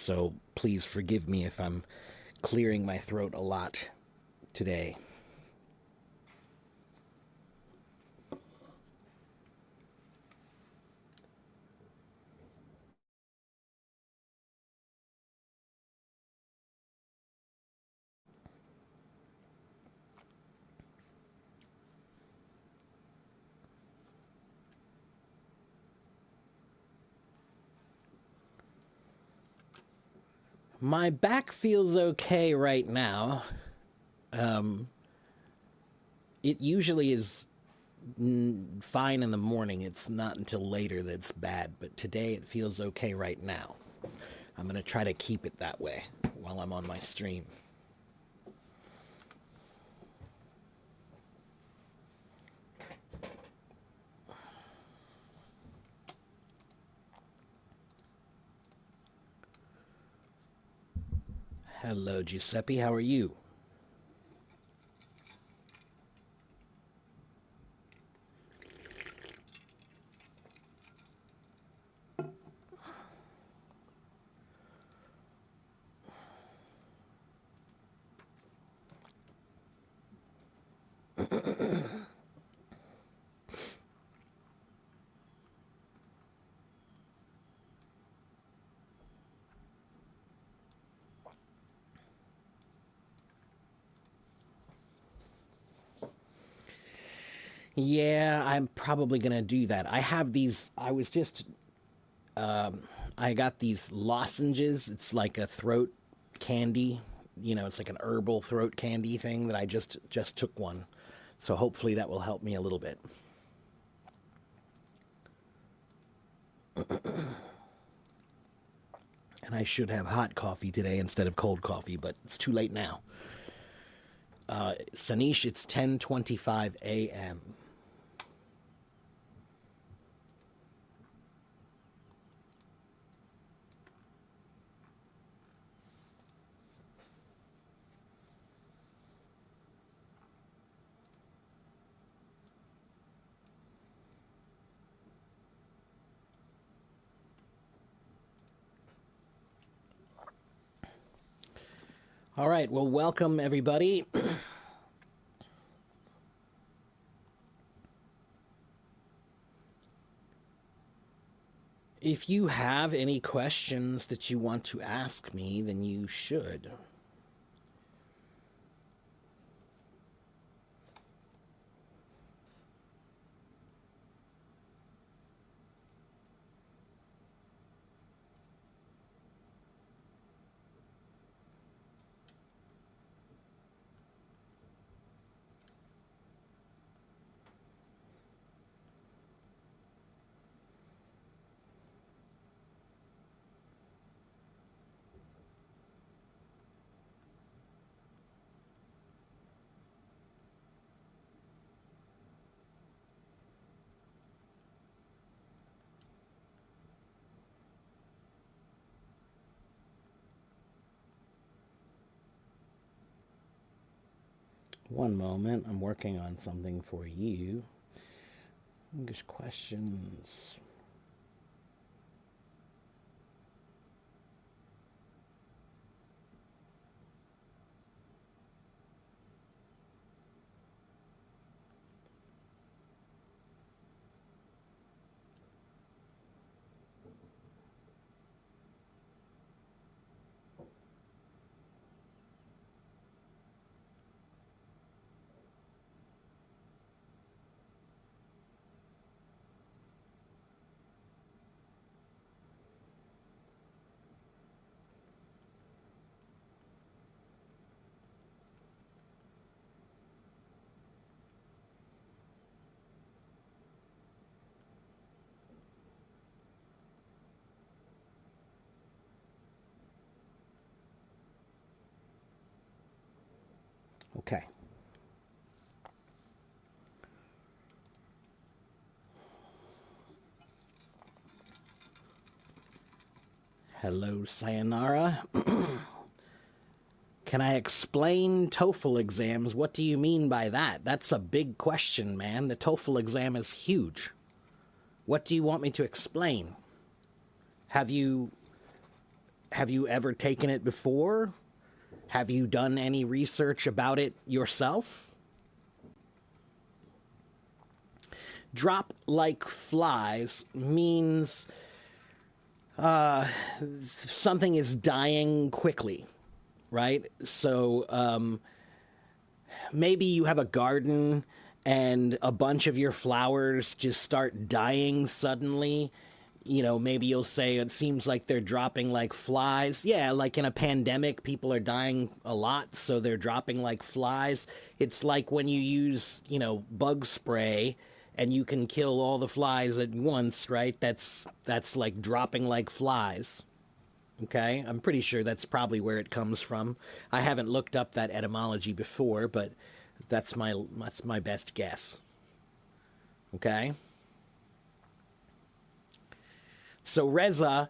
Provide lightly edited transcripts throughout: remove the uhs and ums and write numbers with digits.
so please forgive me if I'm clearing my throat a lot today. My back feels okay right now. It usually is fine in the morning. It's not until later that it's bad, but today it feels okay right now. I'm going to try to keep it that way while I'm on my stream. Hello, Giuseppe. How are you? Yeah, I'm probably going to do that. I have these, I got these lozenges. It's like a throat candy. You know, it's like an herbal throat candy thing that I just took one. So hopefully that will help me a little bit. And I should have hot coffee today instead of cold coffee, but it's too late now. Sanish, it's 10:25 a.m. All right, well, welcome everybody. If you have any questions that you want to ask me, then you should. One moment, I'm working on something for you. English questions. Okay. Hello, Sayonara. Can I explain TOEFL exams? What do you mean by that? That's a big question, man. The TOEFL exam is huge. What do you want me to explain? Have you Have you ever taken it before? Have you done any research about it yourself? Drop like flies means something is dying quickly, right? So maybe you have a garden and a bunch of your flowers just start dying suddenly. You know, maybe you'll say it seems like they're dropping like flies. Yeah, like in a pandemic, people are dying a lot, so they're dropping like flies. It's like when you use, bug spray and you can kill all the flies at once, right? That's like dropping like flies. Okay? I'm pretty sure that's probably where it comes from. I haven't looked up that etymology before, but that's my best guess. Okay? So Reza,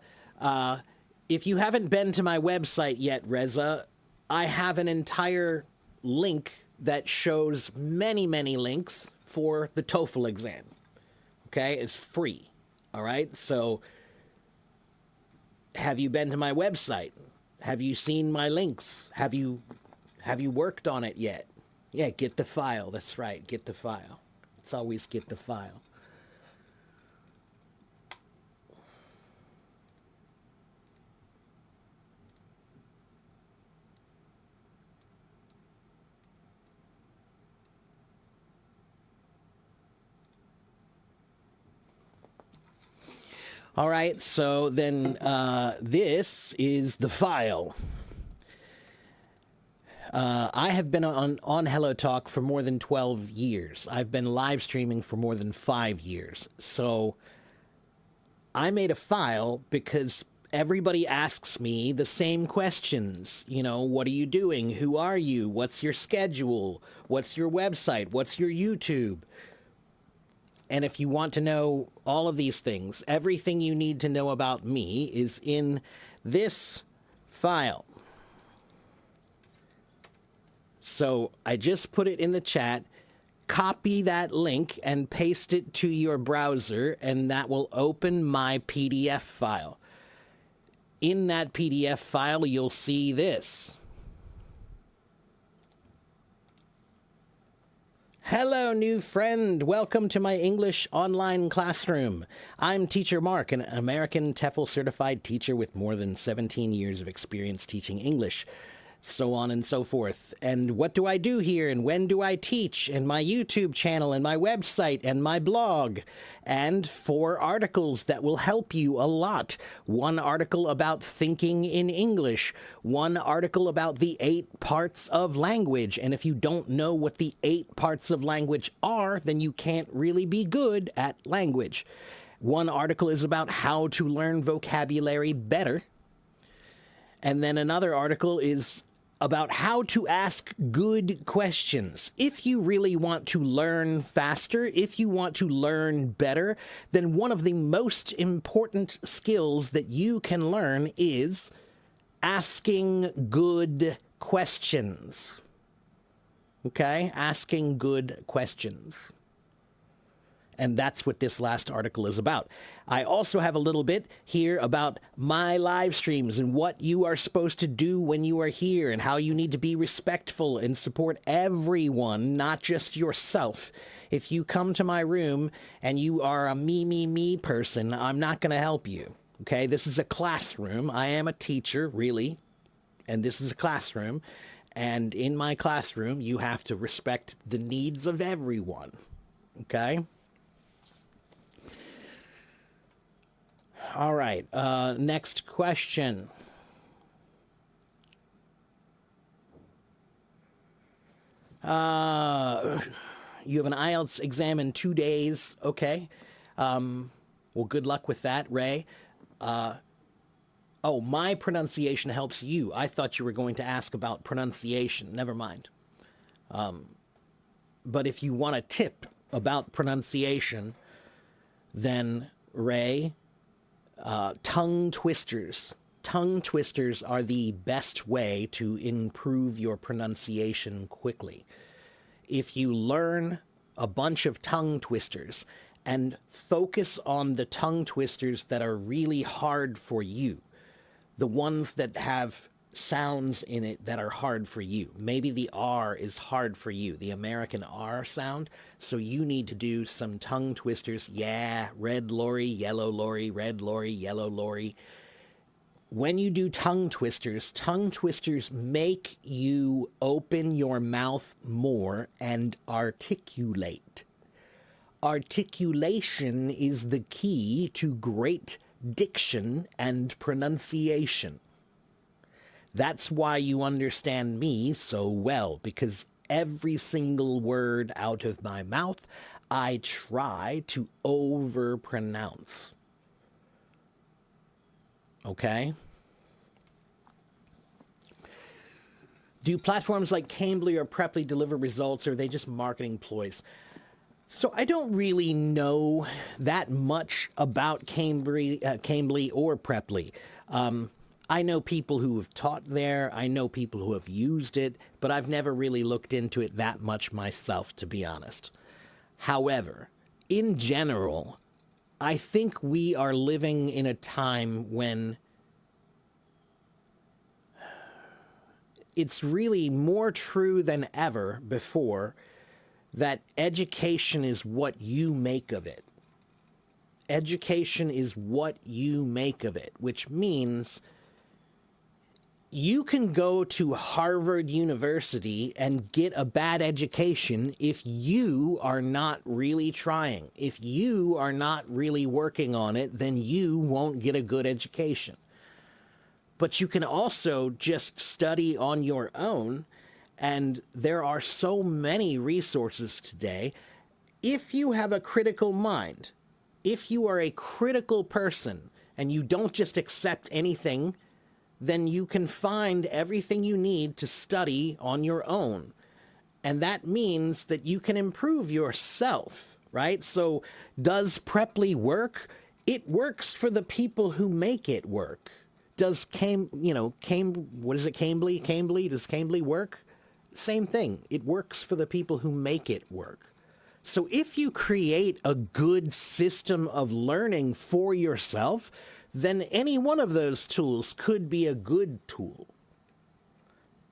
if you haven't been to my website yet, Reza, I have an entire link that shows many, many links for the TOEFL exam. Okay? It's free. All right? So have you been to my website? Have you seen my links? Have you worked on it yet? Yeah, get the file. That's right. Get the file. It's always get the file. All right, so then this is the file. I have been on Hello Talk for more than 12 years. I've been live streaming for more than 5 years. So I made a file because everybody asks me the same questions. What are you doing? Who are you? What's your schedule? What's your website? What's your YouTube? And if you want to know all of these things, everything you need to know about me is in this file. So I just put it in the chat. Copy that link and paste it to your browser, and that will open my PDF file. In that PDF file, you'll see this. Hello, new friend. Welcome to my English online classroom. I'm Teacher Mark, an American TEFL certified teacher with more than 17 years of experience teaching English, so on and so forth. And what do I do here, and when do I teach, and my YouTube channel, and my website, and my blog, and 4 articles that will help you a lot. 1 article about thinking in English, 1 article about the 8 parts of language. And if you don't know what the 8 parts of language are, then you can't really be good at language. 1 article is about how to learn vocabulary better. And then another article is about how to ask good questions. If you really want to learn faster, if you want to learn better, then one of the most important skills that you can learn is asking good questions. Okay? Asking good questions. And that's what this last article is about. I also have a little bit here about my live streams and what you are supposed to do when you are here and how you need to be respectful and support everyone, not just yourself. If you come to my room and you are a me person, I'm not going to help you. Okay? This is a classroom. I am a teacher, really. And this is a classroom. And in my classroom, you have to respect the needs of everyone. Okay? All right, next question. You have an IELTS exam in 2 days. Okay. Well, good luck with that, Ray. Oh, my pronunciation helps you. I thought you were going to ask about pronunciation. Never mind. But if you want a tip about pronunciation, then Ray... tongue twisters. Tongue twisters are the best way to improve your pronunciation quickly. If you learn a bunch of tongue twisters and focus on the tongue twisters that are really hard for you, the ones that have sounds in it that are hard for you. Maybe the R is hard for you, the American R sound. So you need to do some tongue twisters. Yeah, red lorry, yellow lorry, red lorry, yellow lorry. When you do tongue twisters make you open your mouth more and articulate. Articulation is the key to great diction and pronunciation. That's why you understand me so well, because every single word out of my mouth, I try to overpronounce. Okay? Do platforms like Cambly or Preply deliver results, or are they just marketing ploys? So I don't really know that much about Cambly or Preply. I know people who have taught there. I know people who have used it, but I've never really looked into it that much myself, to be honest. However, in general, I think we are living in a time when it's really more true than ever before that education is what you make of it. Education is what you make of it, which means you can go to Harvard University and get a bad education if you are not really trying. If you are not really working on it, then you won't get a good education. But you can also just study on your own, and there are so many resources today. If you have a critical mind, if you are a critical person and you don't just accept anything, then you can find everything you need to study on your own. And that means that you can improve yourself, right? So does Preply work? It works for the people who make it work. Does Cambly, does Cambly work? Same thing. It works for the people who make it work. So if you create a good system of learning for yourself, then any one of those tools could be a good tool.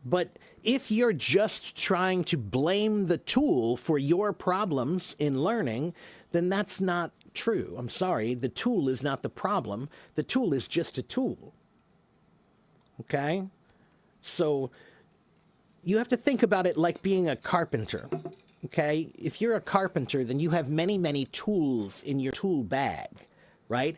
But if you're just trying to blame the tool for your problems in learning, then that's not true. I'm sorry, the tool is not the problem. The tool is just a tool. Okay? So you have to think about it like being a carpenter. Okay? If you're a carpenter, then you have many, many tools in your tool bag, right?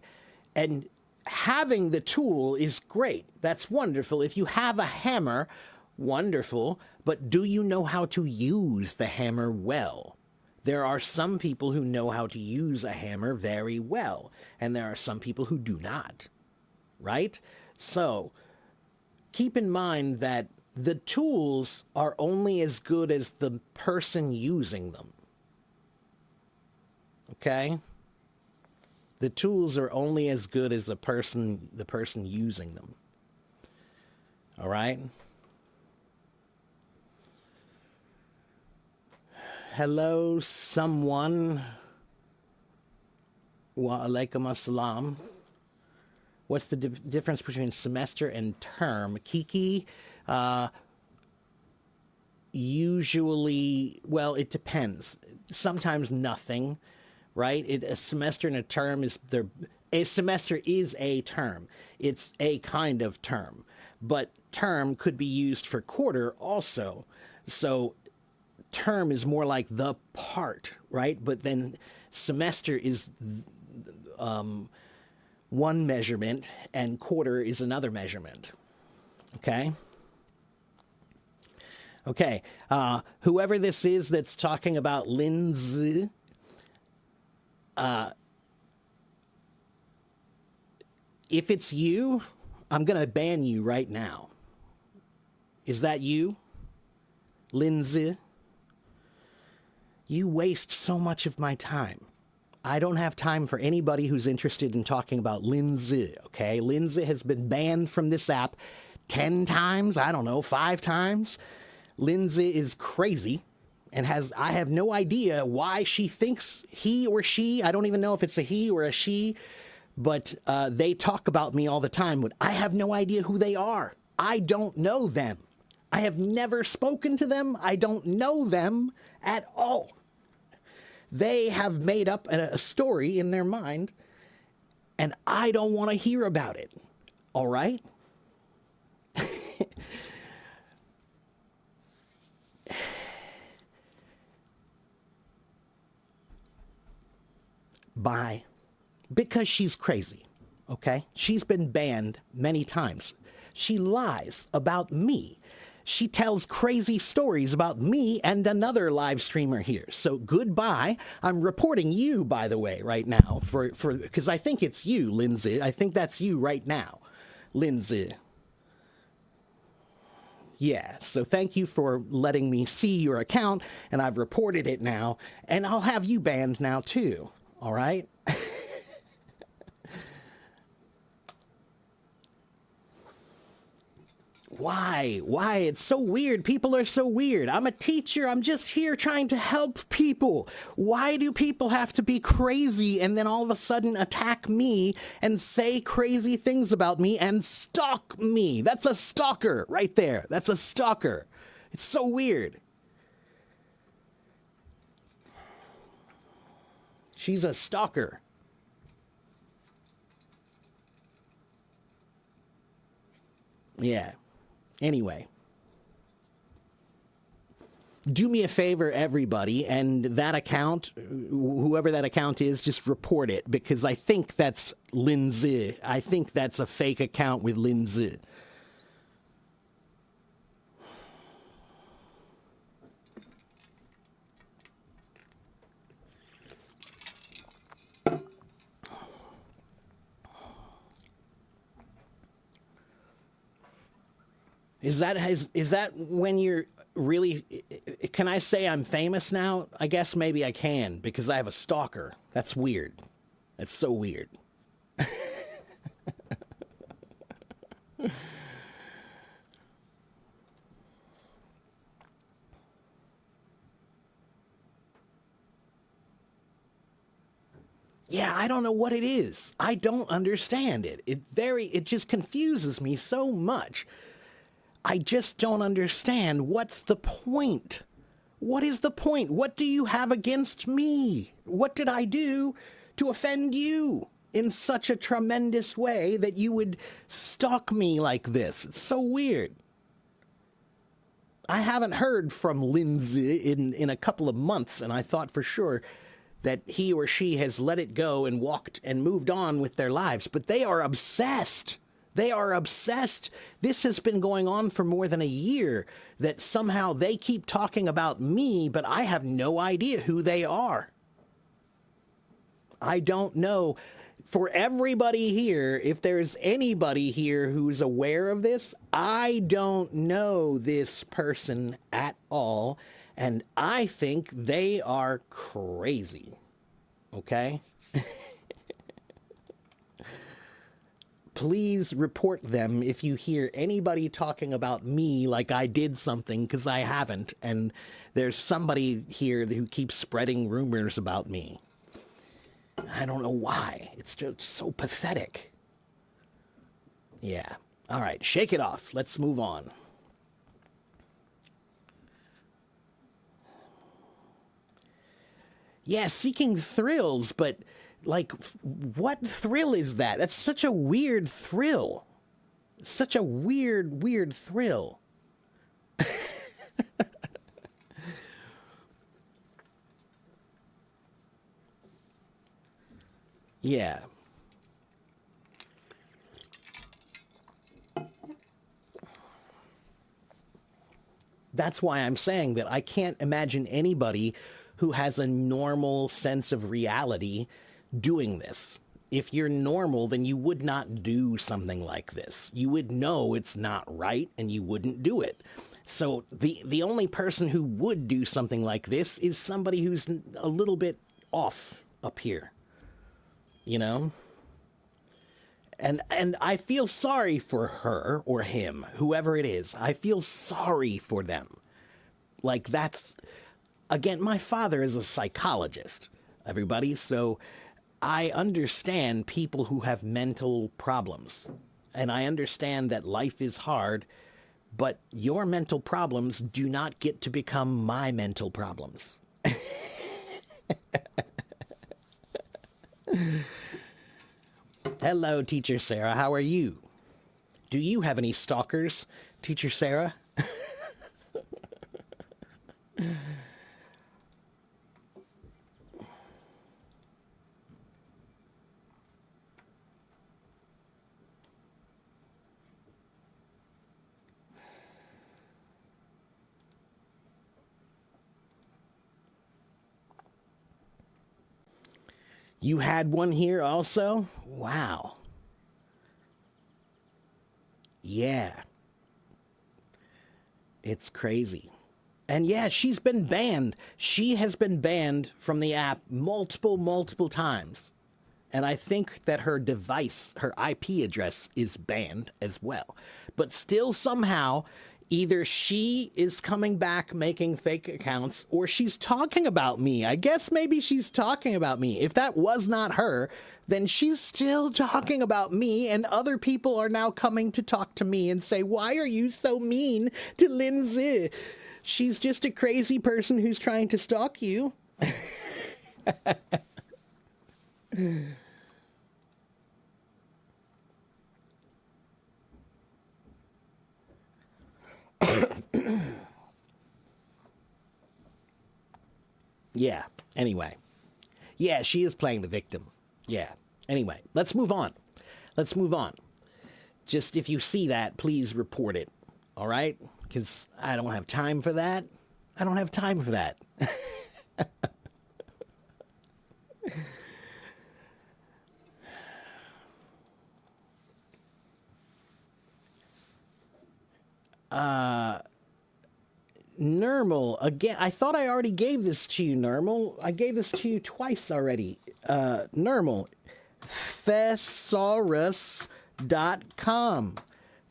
And having the tool is great. That's wonderful. If you have a hammer, wonderful. But do you know how to use the hammer well? There are some people who know how to use a hammer very well, and there are some people who do not, right? So keep in mind that the tools are only as good as the person using them. Okay? The tools are only as good as the person using them. All right? Hello, someone. Wa alaikum assalam. What's the difference between semester and term? Kiki, usually, well, it depends. Sometimes nothing, right? A semester and a term is there. A semester is a term. It's a kind of term, but term could be used for quarter also. So term is more like the part, right? But then semester is one measurement and quarter is another measurement. Okay? Okay. Whoever this is that's talking about Lindsay, if it's you, I'm going to ban you right now. Is that you? Lindsay? You waste so much of my time. I don't have time for anybody who's interested in talking about Lindsay, okay? Lindsay has been banned from this app 10 times, I don't know, 5 times. Lindsay is crazy and I have no idea why she thinks he or she, I don't even know if it's a he or a she, but they talk about me all the time, but I have no idea who they are. I don't know them. I have never spoken to them. I don't know them at all. They have made up a story in their mind, and I don't want to hear about it. All right? Bye. Because she's crazy, okay? She's been banned many times. She lies about me. She tells crazy stories about me and another live streamer here. So goodbye. I'm reporting you, by the way, right now, for because I think it's you, Lindsay. I think that's you right now, Lindsay. Yeah, so thank you for letting me see your account, and I've reported it now, and I'll have you banned now too, all right? Why? Why? It's so weird. People are so weird. I'm a teacher. I'm just here trying to help people. Why do people have to be crazy and then all of a sudden attack me and say crazy things about me and stalk me? That's a stalker right there. That's a stalker. It's so weird. She's a stalker. Yeah. Anyway, do me a favor, everybody, and that account, whoever that account is, just report it, because I think that's Lindsay. I think that's a fake account with Lindsay. Is that when you're really, can I say I'm famous now? I guess maybe I can, because I have a stalker. That's weird. That's so weird. Yeah, I don't know what it is. I don't understand it. It just confuses me so much. I just don't understand. What's the point? What is the point? What do you have against me? What did I do to offend you in such a tremendous way that you would stalk me like this? It's so weird. I haven't heard from Lindsay in a couple of months, and I thought for sure that he or she has let it go and walked and moved on with their lives, but they are obsessed. They are obsessed. This has been going on for more than a year, that somehow they keep talking about me, but I have no idea who they are. I don't know. For everybody here, if there's anybody here who's aware of this, I don't know this person at all, and I think they are crazy. Okay? Please report them if you hear anybody talking about me like I did something, because I haven't. And there's somebody here who keeps spreading rumors about me. I don't know why. It's just so pathetic. Yeah. All right. Shake it off. Let's move on. Yeah, seeking thrills, but like, what thrill is that? That's such a weird thrill. Such a weird thrill. Yeah. That's why I'm saying that I can't imagine anybody who has a normal sense of reality doing this. If you're normal, then you would not do something like this. You would know it's not right and you wouldn't do it. So the only person who would do something like this is somebody who's a little bit off up here. You know? And I feel sorry for her or him, whoever it is. I feel sorry for them. Like, that's, again, my father is a psychologist, everybody, so I understand people who have mental problems. And I understand that life is hard, but your mental problems do not get to become my mental problems. Hello, Teacher Sarah. How are you? Do you have any stalkers, Teacher Sarah? You had one here also? Wow. Yeah. It's crazy. And yeah, she's been banned. She has been banned from the app multiple times. And I think that her device, her IP address is banned as well. But still somehow, either she is coming back making fake accounts or she's talking about me. I guess maybe she's talking about me. If that was not her, then she's still talking about me, and other people are now coming to talk to me and say, why are you so mean to Lindsay? She's just a crazy person who's trying to stalk you. Yeah, anyway. Yeah, she is playing the victim. Yeah. Anyway, let's move on. Let's move on. Just if you see that, please report it. All right? Because I don't have time for that. I don't have time for that. Nermal, again, I thought I already gave this to you, Nermal. I gave this to you twice already. Nermal, thesaurus.com.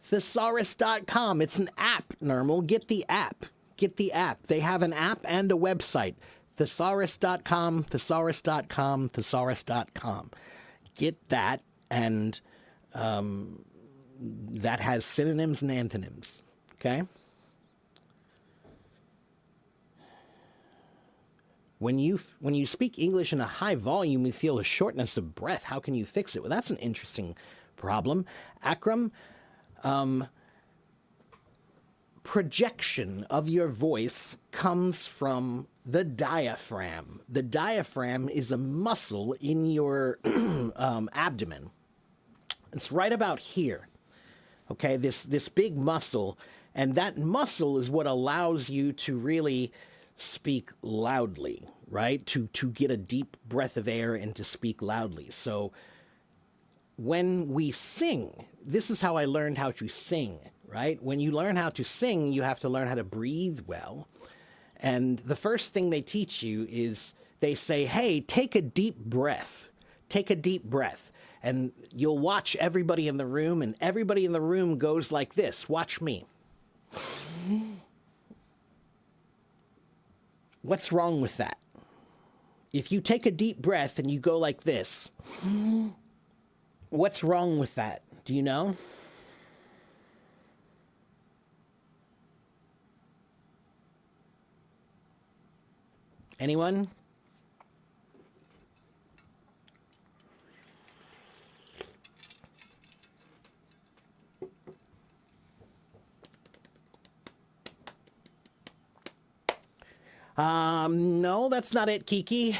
Thesaurus.com. It's an app, Nermal. Get the app. Get the app. They have an app and a website. Thesaurus.com, thesaurus.com, thesaurus.com. Get that, and that has synonyms and antonyms. Okay? When you speak English in a high volume, you feel a shortness of breath. How can you fix it? Well, that's an interesting problem. Akram, projection of your voice comes from the diaphragm. The diaphragm is a muscle in your abdomen. It's right about here. Okay, this big muscle, and that muscle is what allows you to really speak loudly, right? To get a deep breath of air and to speak loudly. So when we sing, this is how I learned how to sing, right? When you learn how to sing, you have to learn how to breathe well. And the first thing they teach you is they say, hey, take a deep breath. Take a deep breath. And you'll watch everybody in the room, and everybody in the room goes like this. Watch me. What's wrong with that? If you take a deep breath and you go like this, what's wrong with that? Do you know? Anyone? No, that's not it, Kiki.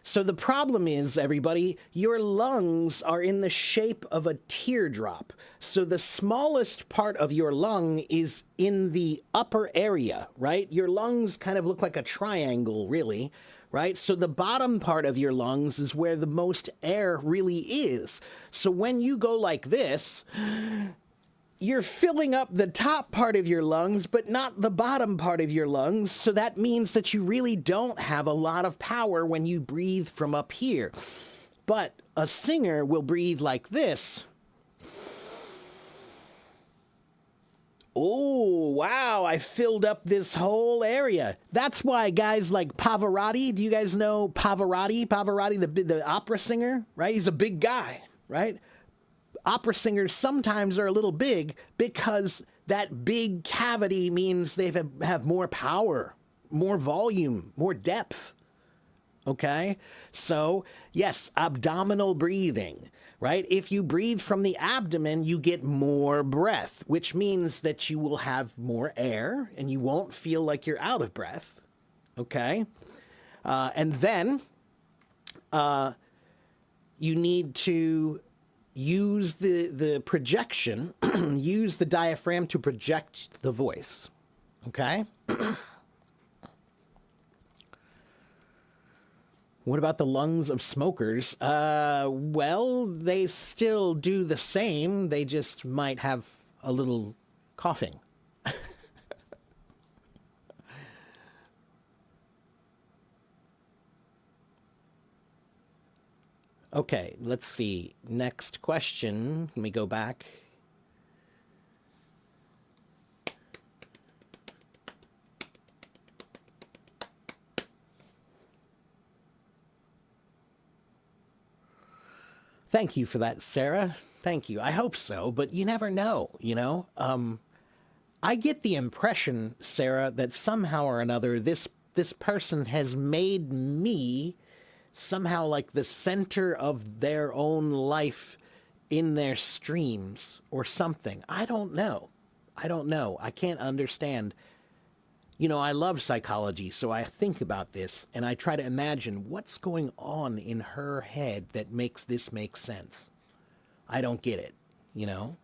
So the problem is, everybody, your lungs are in the shape of a teardrop. So the smallest part of your lung is in the upper area, right? Your lungs kind of look like a triangle, really, right? So the bottom part of your lungs is where the most air really is. So when you go like this, you're filling up the top part of your lungs, but not the bottom part of your lungs. So that means that you really don't have a lot of power when you breathe from up here. But a singer will breathe like this. Oh, wow, I filled up this whole area. That's why guys like Pavarotti, do you guys know Pavarotti? Pavarotti, the opera singer, right? He's a big guy, right? Opera singers sometimes are a little big because that big cavity means they have more power, more volume, more depth. Okay? So, yes, abdominal breathing, right? If you breathe from the abdomen, you get more breath, which means that you will have more air and you won't feel like you're out of breath. Okay? And then you need to use the projection, use the diaphragm to project the voice. Okay? What about the lungs of smokers? Well, they still do the same. They just might have a little coughing. Okay, let's see. Next question. Let me go back. Thank you for that, Sarah. Thank you. I hope so, but you never know, you know? I get the impression, Sarah, that somehow or another this person has made me somehow like the center of their own life in their streams or something. I don't know. I don't know. I can't understand. You know, I love psychology, so I think about this and I try to imagine what's going on in her head that makes this make sense. I don't get it, you know?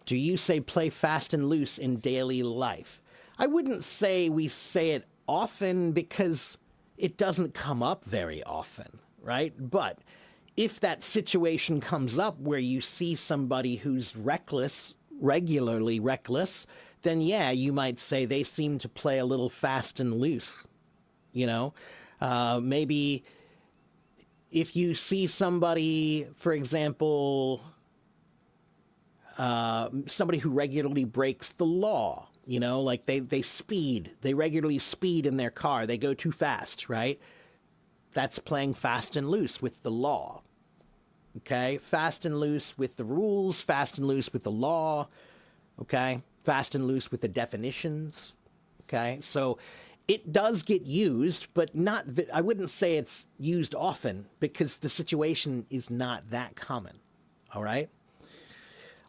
Do you say play fast and loose in daily life? I wouldn't say we say it often because it doesn't come up very often, right? But if that situation comes up where you see somebody who's reckless, regularly reckless, then yeah, you might say they seem to play a little fast and loose, you know? Maybe if you see somebody, for example, somebody who regularly breaks the law, you know, like they speed, they regularly speed in their car, they go too fast, right? That's playing fast and loose with the law, okay? Fast and loose with the rules, fast and loose with the law, okay? Fast and loose with the definitions, okay? So it does get used, but not, I wouldn't say it's used often because the situation is not that common, all right?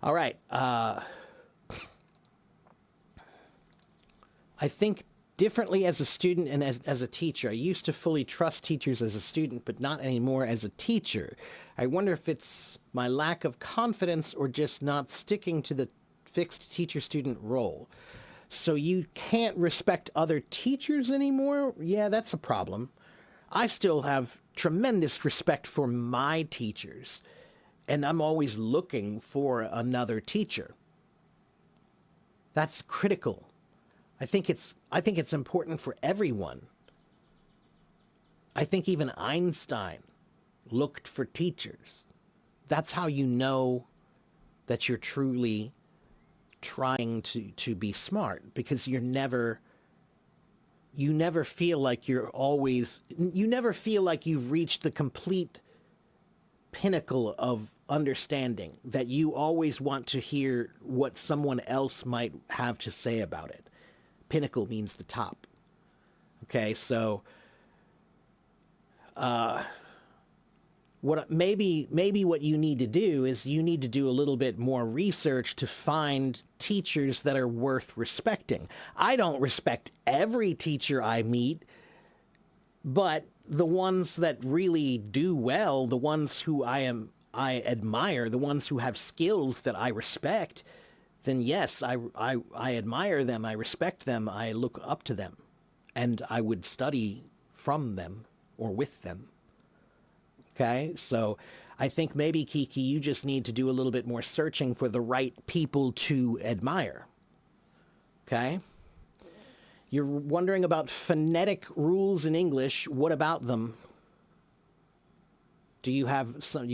All right. I think differently as a student and as a teacher. I used to fully trust teachers as a student, but not anymore as a teacher. I wonder if it's my lack of confidence or just not sticking to the fixed teacher-student role. So you can't respect other teachers anymore? Yeah, that's a problem. I still have tremendous respect for my teachers, and I'm always looking for another teacher. That's critical. I think it's important for everyone. I think even Einstein looked for teachers. That's how you know that you're truly trying to be smart, because you never feel like you never feel like you've reached the complete pinnacle of understanding, that you always want to hear what someone else might have to say about it. Pinnacle means the top. Okay, so maybe what you need to do is you need to do a little bit more research to find teachers that are worth respecting. I don't respect every teacher I meet, but the ones that really do well, the ones who I admire, the ones who have skills that I respect, then yes, I admire them, I respect them, I look up to them, and I would study from them or with them. Okay, so I think maybe, Kiki, you just need to do a little bit more searching for the right people to admire. Okay? You're wondering about phonetic rules in English. What about them? Do you have some?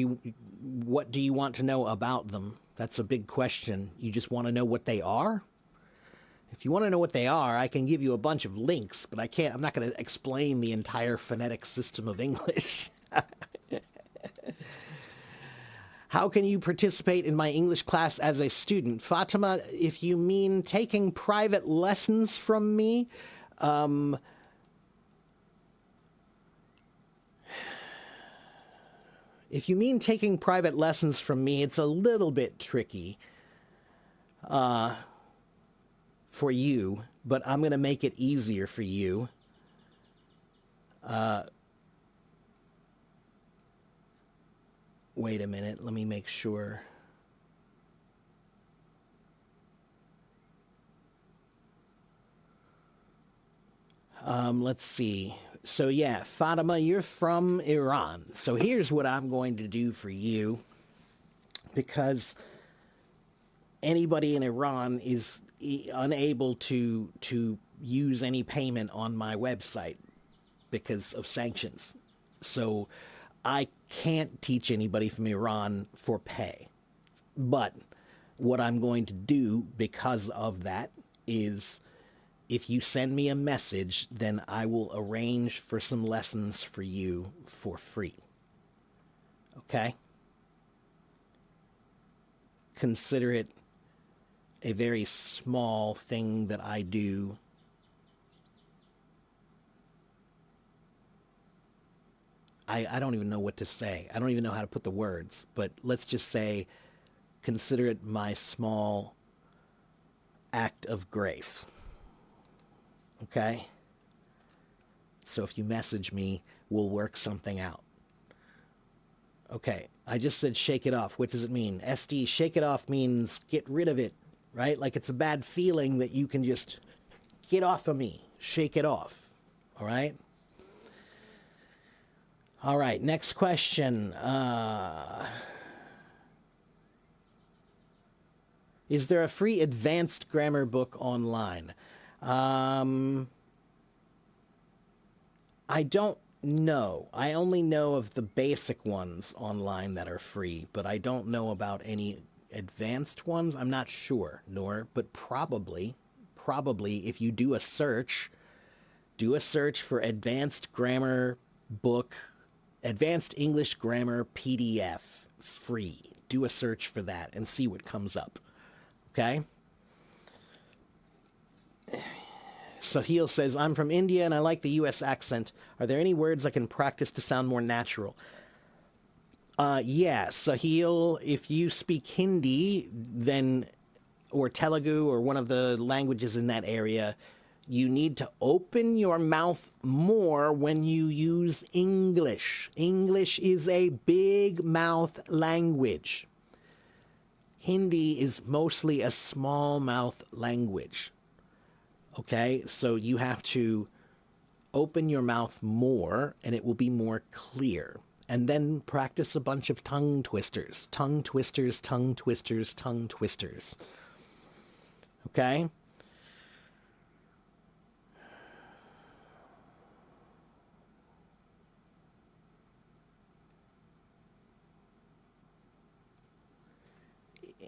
What do you want to know about them? That's a big question. You just want to know what they are? If you want to know what they are, I can give you a bunch of links, but I'm not going to explain the entire phonetic system of English. How can you participate in my English class as a student? Fatima, if you mean taking private lessons from me, if you mean taking private lessons from me, it's a little bit tricky for you, but I'm going to make it easier for you. Wait a minute, let me make sure. Let's see. So yeah, Fatima, you're from Iran. So here's what I'm going to do for you, because anybody in Iran is unable to use any payment on my website because of sanctions. So I can't teach anybody from Iran for pay. But what I'm going to do because of that is, if you send me a message, then I will arrange for some lessons for you for free. Okay? Consider it a very small thing that I do. I don't even know what to say. I don't even know how to put the words, but let's just say, consider it my small act of grace. Okay? So if you message me, we'll work something out. Okay, I just said shake it off. What does it mean? SD, shake it off means get rid of it, right? Like it's a bad feeling that you can just get off of me. Shake it off. All right? All right, next question. Is there a free advanced grammar book online? I don't know. I only know of the basic ones online that are free, but I don't know about any advanced ones. I'm not sure, Noor, but probably if you do a search for advanced grammar book, advanced English grammar PDF free. Do a search for that and see what comes up. Okay? Sahil says, I'm from India and I like the U.S. accent. Are there any words I can practice to sound more natural? Yeah, Sahil, if you speak Hindi, then, or Telugu, or one of the languages in that area, you need to open your mouth more when you use English. English is a big mouth language. Hindi is mostly a small mouth language. Okay, so you have to open your mouth more and it will be more clear. And then practice a bunch of tongue twisters. Tongue twisters, tongue twisters, tongue twisters. Okay?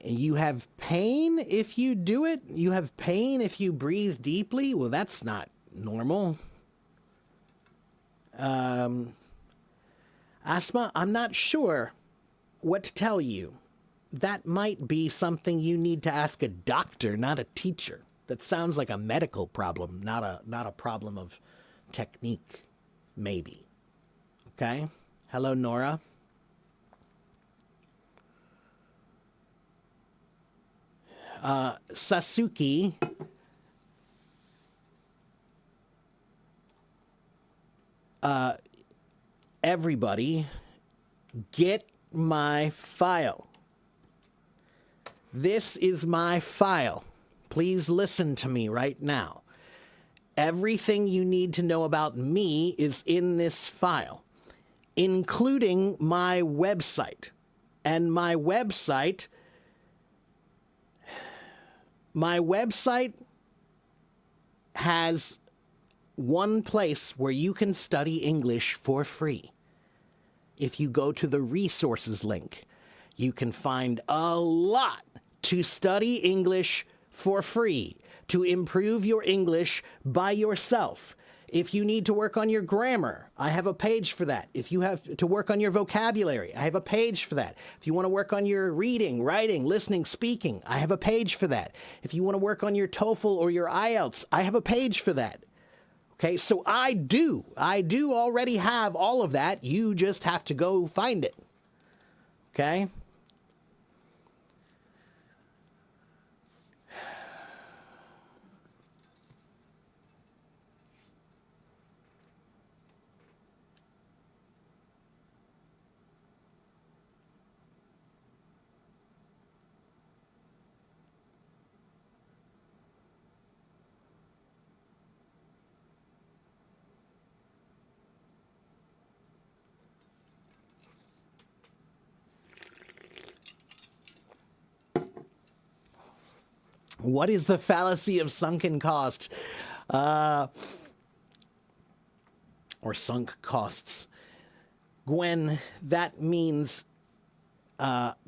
You have pain if you do it? You have pain if you breathe deeply? Well, that's not normal. Asma, I'm not sure what to tell you. That might be something you need to ask a doctor, not a teacher. That sounds like a medical problem, not a problem of technique, maybe. Okay? Hello, Nora. Sasuke, everybody, get my file. This is my file. Please listen to me right now. Everything you need to know about me is in this file, including my website. And my website has one place where you can study English for free. If you go to the resources link, You can find a lot to study English for free, to improve your English by yourself. If you need to work on your grammar, I have a page for that. If you have to work on your vocabulary, I have a page for that. If you want to work on your reading, writing, listening, speaking, I have a page for that. If you want to work on your TOEFL or your IELTS, I have a page for that. Okay, so I do already have all of that. You just have to go find it. Okay? What is the fallacy of sunken cost? Or sunk costs? Gwen, that means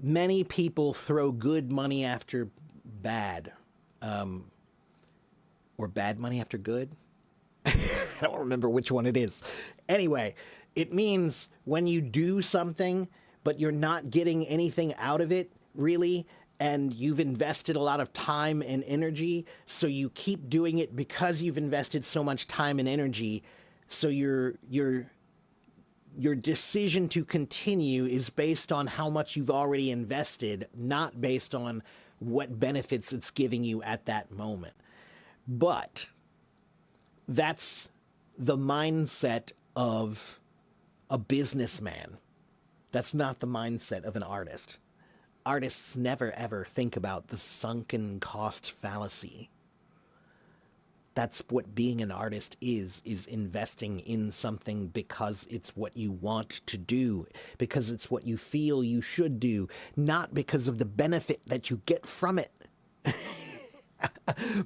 many people throw good money after bad. Or bad money after good? I don't remember which one it is. Anyway, it means when you do something, but you're not getting anything out of it, really, and you've invested a lot of time and energy, so you keep doing it because you've invested so much time and energy, so your decision to continue is based on how much you've already invested, not based on what benefits it's giving you at that moment. But that's the mindset of a businessman. That's not the mindset of an artist. Artists never ever think about the sunken cost fallacy. That's what being an artist is investing in something because it's what you want to do, because it's what you feel you should do, not because of the benefit that you get from it.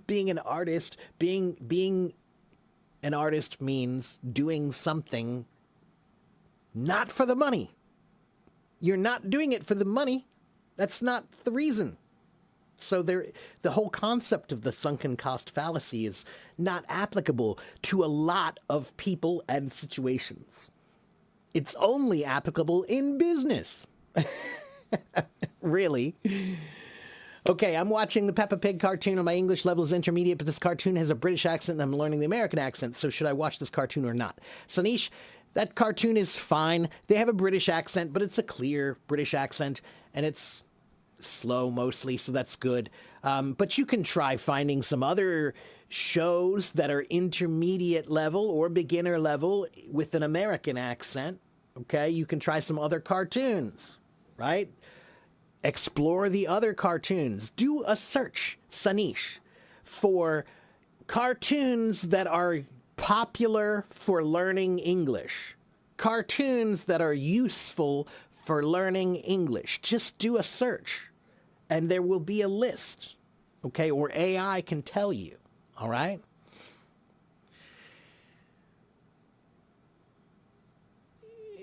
Being an artist, being an artist means doing something not for the money. You're not doing it for the money. That's not the reason. So the whole concept of the sunken cost fallacy is not applicable to a lot of people and situations. It's only applicable in business. Really. Okay, I'm watching the Peppa Pig cartoon, and my English level is intermediate, but this cartoon has a British accent, and I'm learning the American accent, so should I watch this cartoon or not? Sanish, that cartoon is fine. They have a British accent, but it's a clear British accent, and it's slow mostly, so that's good. But you can try finding some other shows that are intermediate level or beginner level with an American accent. Okay, you can try some other cartoons, right? Explore the other cartoons. Do a search, Sanish, for cartoons that are popular for learning English. Cartoons that are useful for learning English. Just do a search, and there will be a list, okay? Or AI can tell you, all right?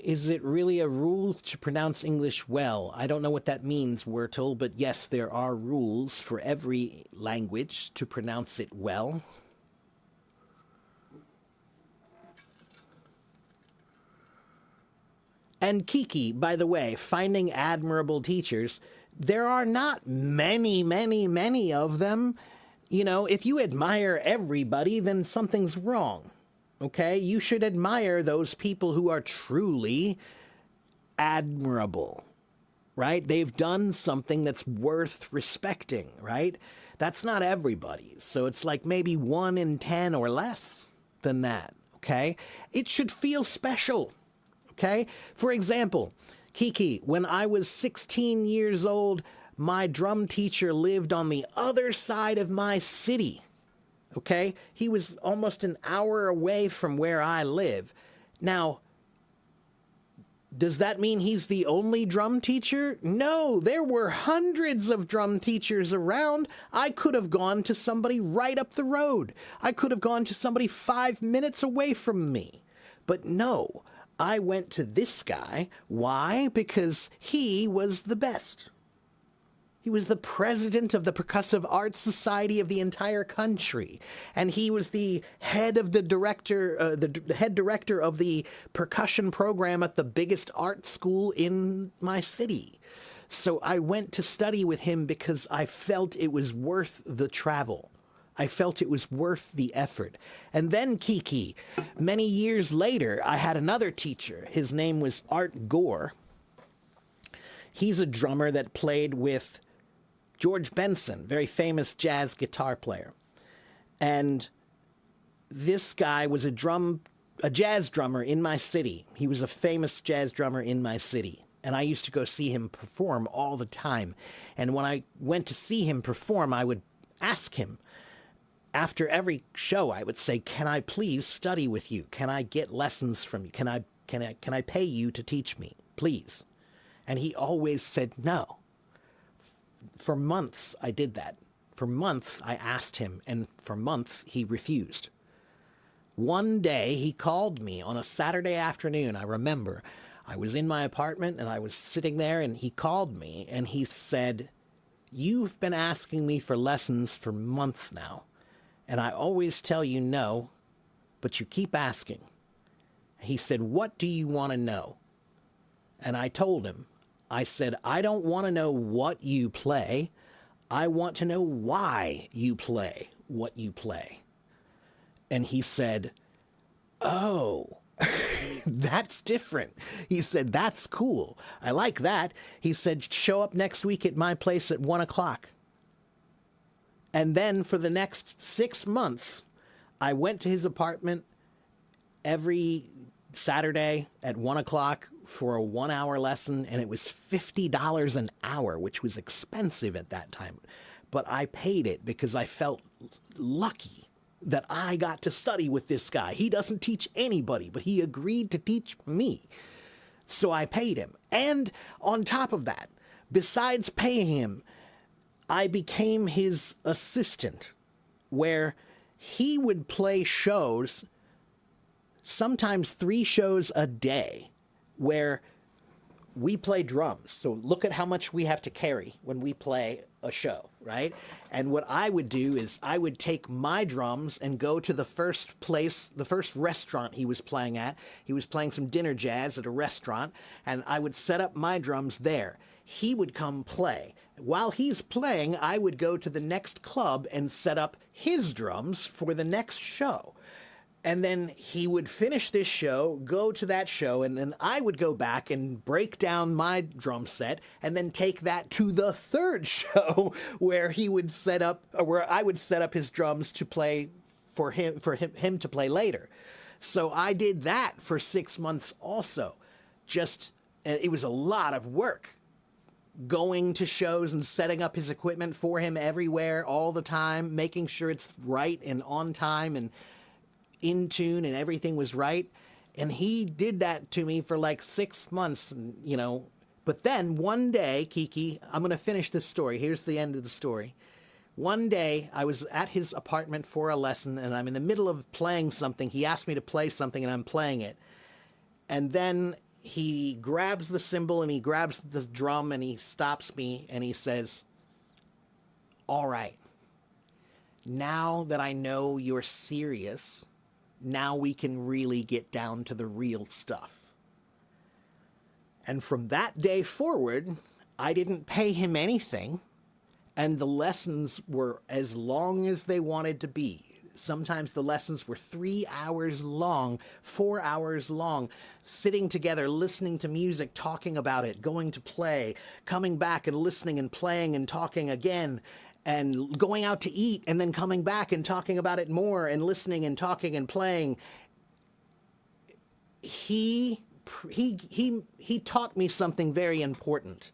Is it really a rule to pronounce English well? I don't know what that means, Wurtle, but yes, there are rules for every language to pronounce it well. And Kiki, by the way, finding admirable teachers, there are not many of them. You know, if you admire everybody, then something's wrong. Okay? You should admire those people who are truly admirable, right? They've done something that's worth respecting, right? That's not everybody. So it's like maybe 1 in 10 or less than that, okay? It should feel special. Okay? For example, Kiki, when I was 16 years old, my drum teacher lived on the other side of my city. Okay? He was almost an hour away from where I live. Now, does that mean he's the only drum teacher? No, there were hundreds of drum teachers around. I could have gone to somebody right up the road. I could have gone to somebody 5 minutes away from me. But no, I went to this guy. Why? Because he was the best. He was the president of the Percussive Arts Society of the entire country, and he was the head of the head director of the percussion program at the biggest art school in my city. So I went to study with him because I felt it was worth the travel. I felt it was worth the effort. And then, Kiki, many years later, I had another teacher. His name was Art Gore. He's a drummer that played with George Benson, very famous jazz guitar player. And this guy was a jazz drummer in my city. He was a famous jazz drummer in my city. And I used to go see him perform all the time. And when I went to see him perform, I would ask him, after every show, I would say, "Can I please study with you? Can I get lessons from you? Can I pay you to teach me, please?" And he always said no. For months, I did that. For months, I asked him, and for months, he refused. One day, he called me on a Saturday afternoon. I remember I was in my apartment, and I was sitting there, and he called me, and he said, "You've been asking me for lessons for months now, and I always tell you no, but you keep asking." He said, "What do you want to know?" And I told him, I said, "I don't want to know what you play. I want to know why you play what you play." And he said, "Oh, that's different." He said, "That's cool. I like that." He said, "Show up next week at my place at 1 o'clock. And then for the next 6 months, I went to his apartment every Saturday at 1 o'clock for a 1-hour lesson, and it was $50 an hour, which was expensive at that time. But I paid it because I felt lucky that I got to study with this guy. He doesn't teach anybody, but he agreed to teach me. So I paid him. And on top of that, besides paying him, I became his assistant, where he would play shows, sometimes 3 shows a day, where we play drums. So look at how much we have to carry when we play a show, right? And what I would do is I would take my drums and go to the first restaurant he was playing at. He was playing some dinner jazz at a restaurant, and I would set up my drums there. He would come play. While he's playing, I would go to the next club and set up his drums for the next show. And then he would finish this show, go to that show, and then I would go back and break down my drum set and then take that to the third show where he would set up, or where I would set up his drums to play for him to play later. So I did that for 6 months also. It was a lot of work, going to shows and setting up his equipment for him everywhere all the time, making sure it's right and on time and in tune and everything was right. And he did that to me for like 6 months, and, but then one day, Kiki, I'm going to finish this story. Here's the end of the story. One day I was at his apartment for a lesson, and I'm in the middle of playing something. He asked me to play something, and I'm playing it. And then he grabs the cymbal and he grabs the drum and he stops me and he says, "All right, now that I know you're serious, now we can really get down to the real stuff." And from that day forward, I didn't pay him anything, and the lessons were as long as they wanted to be. Sometimes the lessons were 3 hours long, 4 hours long, sitting together, listening to music, talking about it, going to play, coming back and listening and playing and talking again, and going out to eat, and then coming back and talking about it more, and listening and talking and playing. He taught me something very important.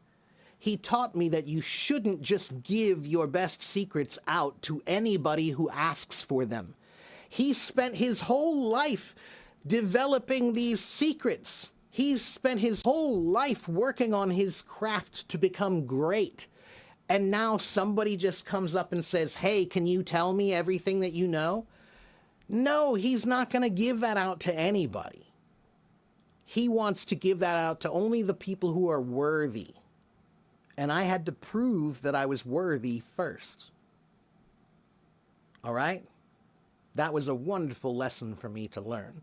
He taught me that you shouldn't just give your best secrets out to anybody who asks for them. He spent his whole life developing these secrets. He's spent his whole life working on his craft to become great. And now somebody just comes up and says, "Hey, can you tell me everything that you know?" No, he's not going to give that out to anybody. He wants to give that out to only the people who are worthy. And I had to prove that I was worthy first. All right? That was a wonderful lesson for me to learn.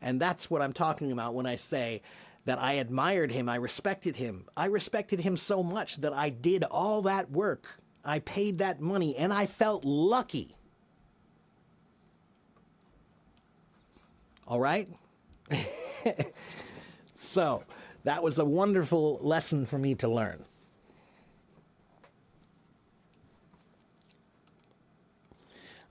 And that's what I'm talking about when I say that I admired him, I respected him. I respected him so much that I did all that work. I paid that money, and I felt lucky. All right? So, that was a wonderful lesson for me to learn.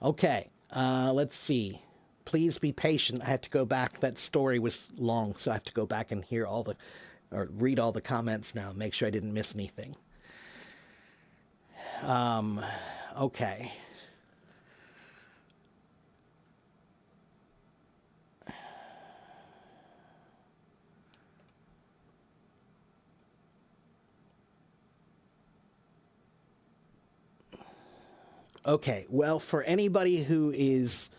Okay, let's see. Please be patient. I have to go back. That story was long, so I have to go back and hear or read all the comments now, make sure I didn't miss anything. Okay. Okay, well, for anybody who is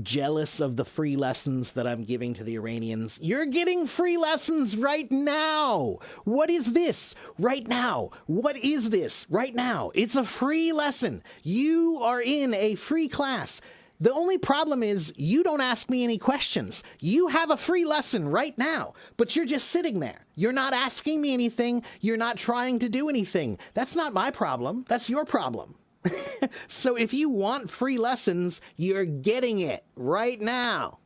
jealous of the free lessons that I'm giving to the Iranians, you're getting free lessons right now. What is this? Right now. What is this? Right now. It's a free lesson. You are in a free class. The only problem is you don't ask me any questions. You have a free lesson right now, but you're just sitting there. You're not asking me anything. You're not trying to do anything. That's not my problem. That's your problem. So if you want free lessons, you're getting it right now.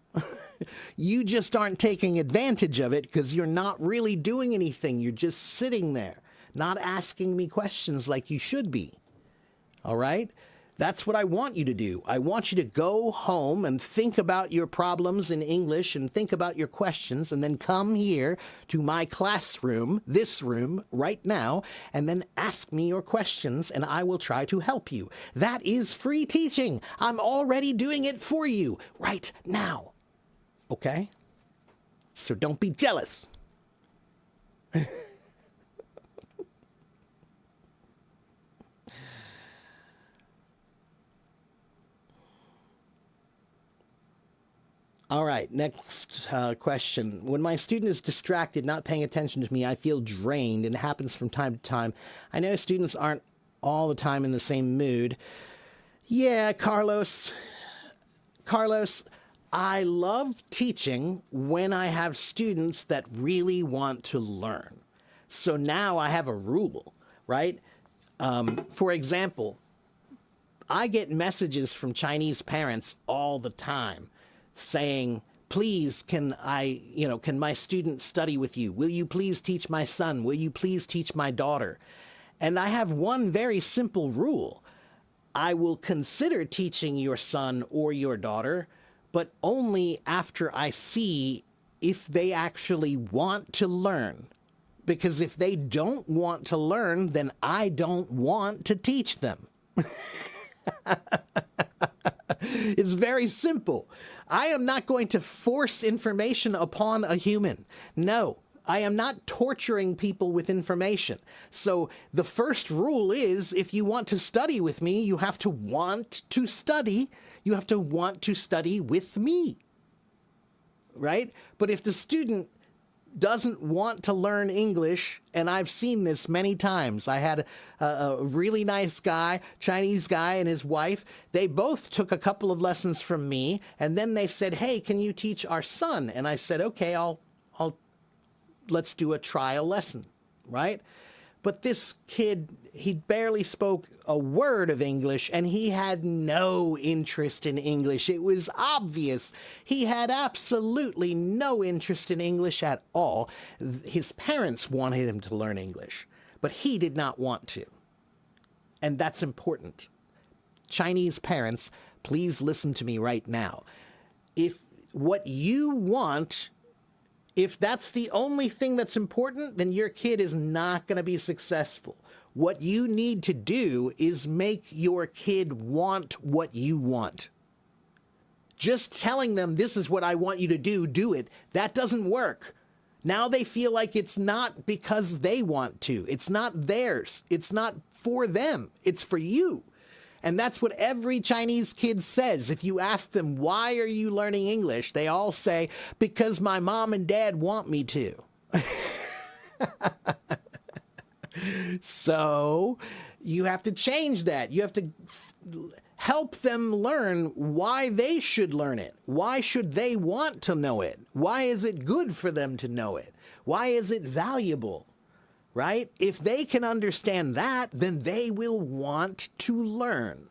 You just aren't taking advantage of it because you're not really doing anything. You're just sitting there, not asking me questions like you should be. All right? That's what I want you to do. I want you to go home and think about your problems in English and think about your questions and then come here to my classroom, this room, right now, and then ask me your questions and I will try to help you. That is free teaching. I'm already doing it for you right now. Okay? So don't be jealous. All right, next question. When my student is distracted, not paying attention to me, I feel drained, and it happens from time to time. I know students aren't all the time in the same mood. Yeah, Carlos, I love teaching when I have students that really want to learn. So now I have a rule, right? For example, I get messages from Chinese parents all the time saying, please, can my student study with you? Will you please teach my son? Will you please teach my daughter? And I have one very simple rule. I will consider teaching your son or your daughter, but only after I see if they actually want to learn. Because if they don't want to learn, then I don't want to teach them. It's very simple. I am not going to force information upon a human. No, I am not torturing people with information. So the first rule is, if you want to study with me, you have to want to study. You have to want to study with me, right? But if the student doesn't want to learn English, and I've seen this many times. I had a really nice guy, Chinese guy, and his wife. They both took a couple of lessons from me, and then they said, hey, can you teach our son? And I said, okay, let's do a trial lesson, right? But this kid, he barely spoke a word of English, and he had no interest in English. It was obvious. He had absolutely no interest in English at all. His parents wanted him to learn English, but he did not want to. And that's important. Chinese parents, please listen to me right now. If what you want, if that's the only thing that's important, then your kid is not going to be successful. What you need to do is make your kid want what you want. Just telling them, this is what I want you to do it, that doesn't work. Now they feel like it's not because they want to. It's not theirs. It's not for them. It's for you. And that's what every Chinese kid says. If you ask them, why are you learning English? They all say, because my mom and dad want me to. So you have to change that. You have to help them learn why they should learn it. Why should they want to know it? Why is it good for them to know it? Why is it valuable? Right? If they can understand that, then they will want to learn.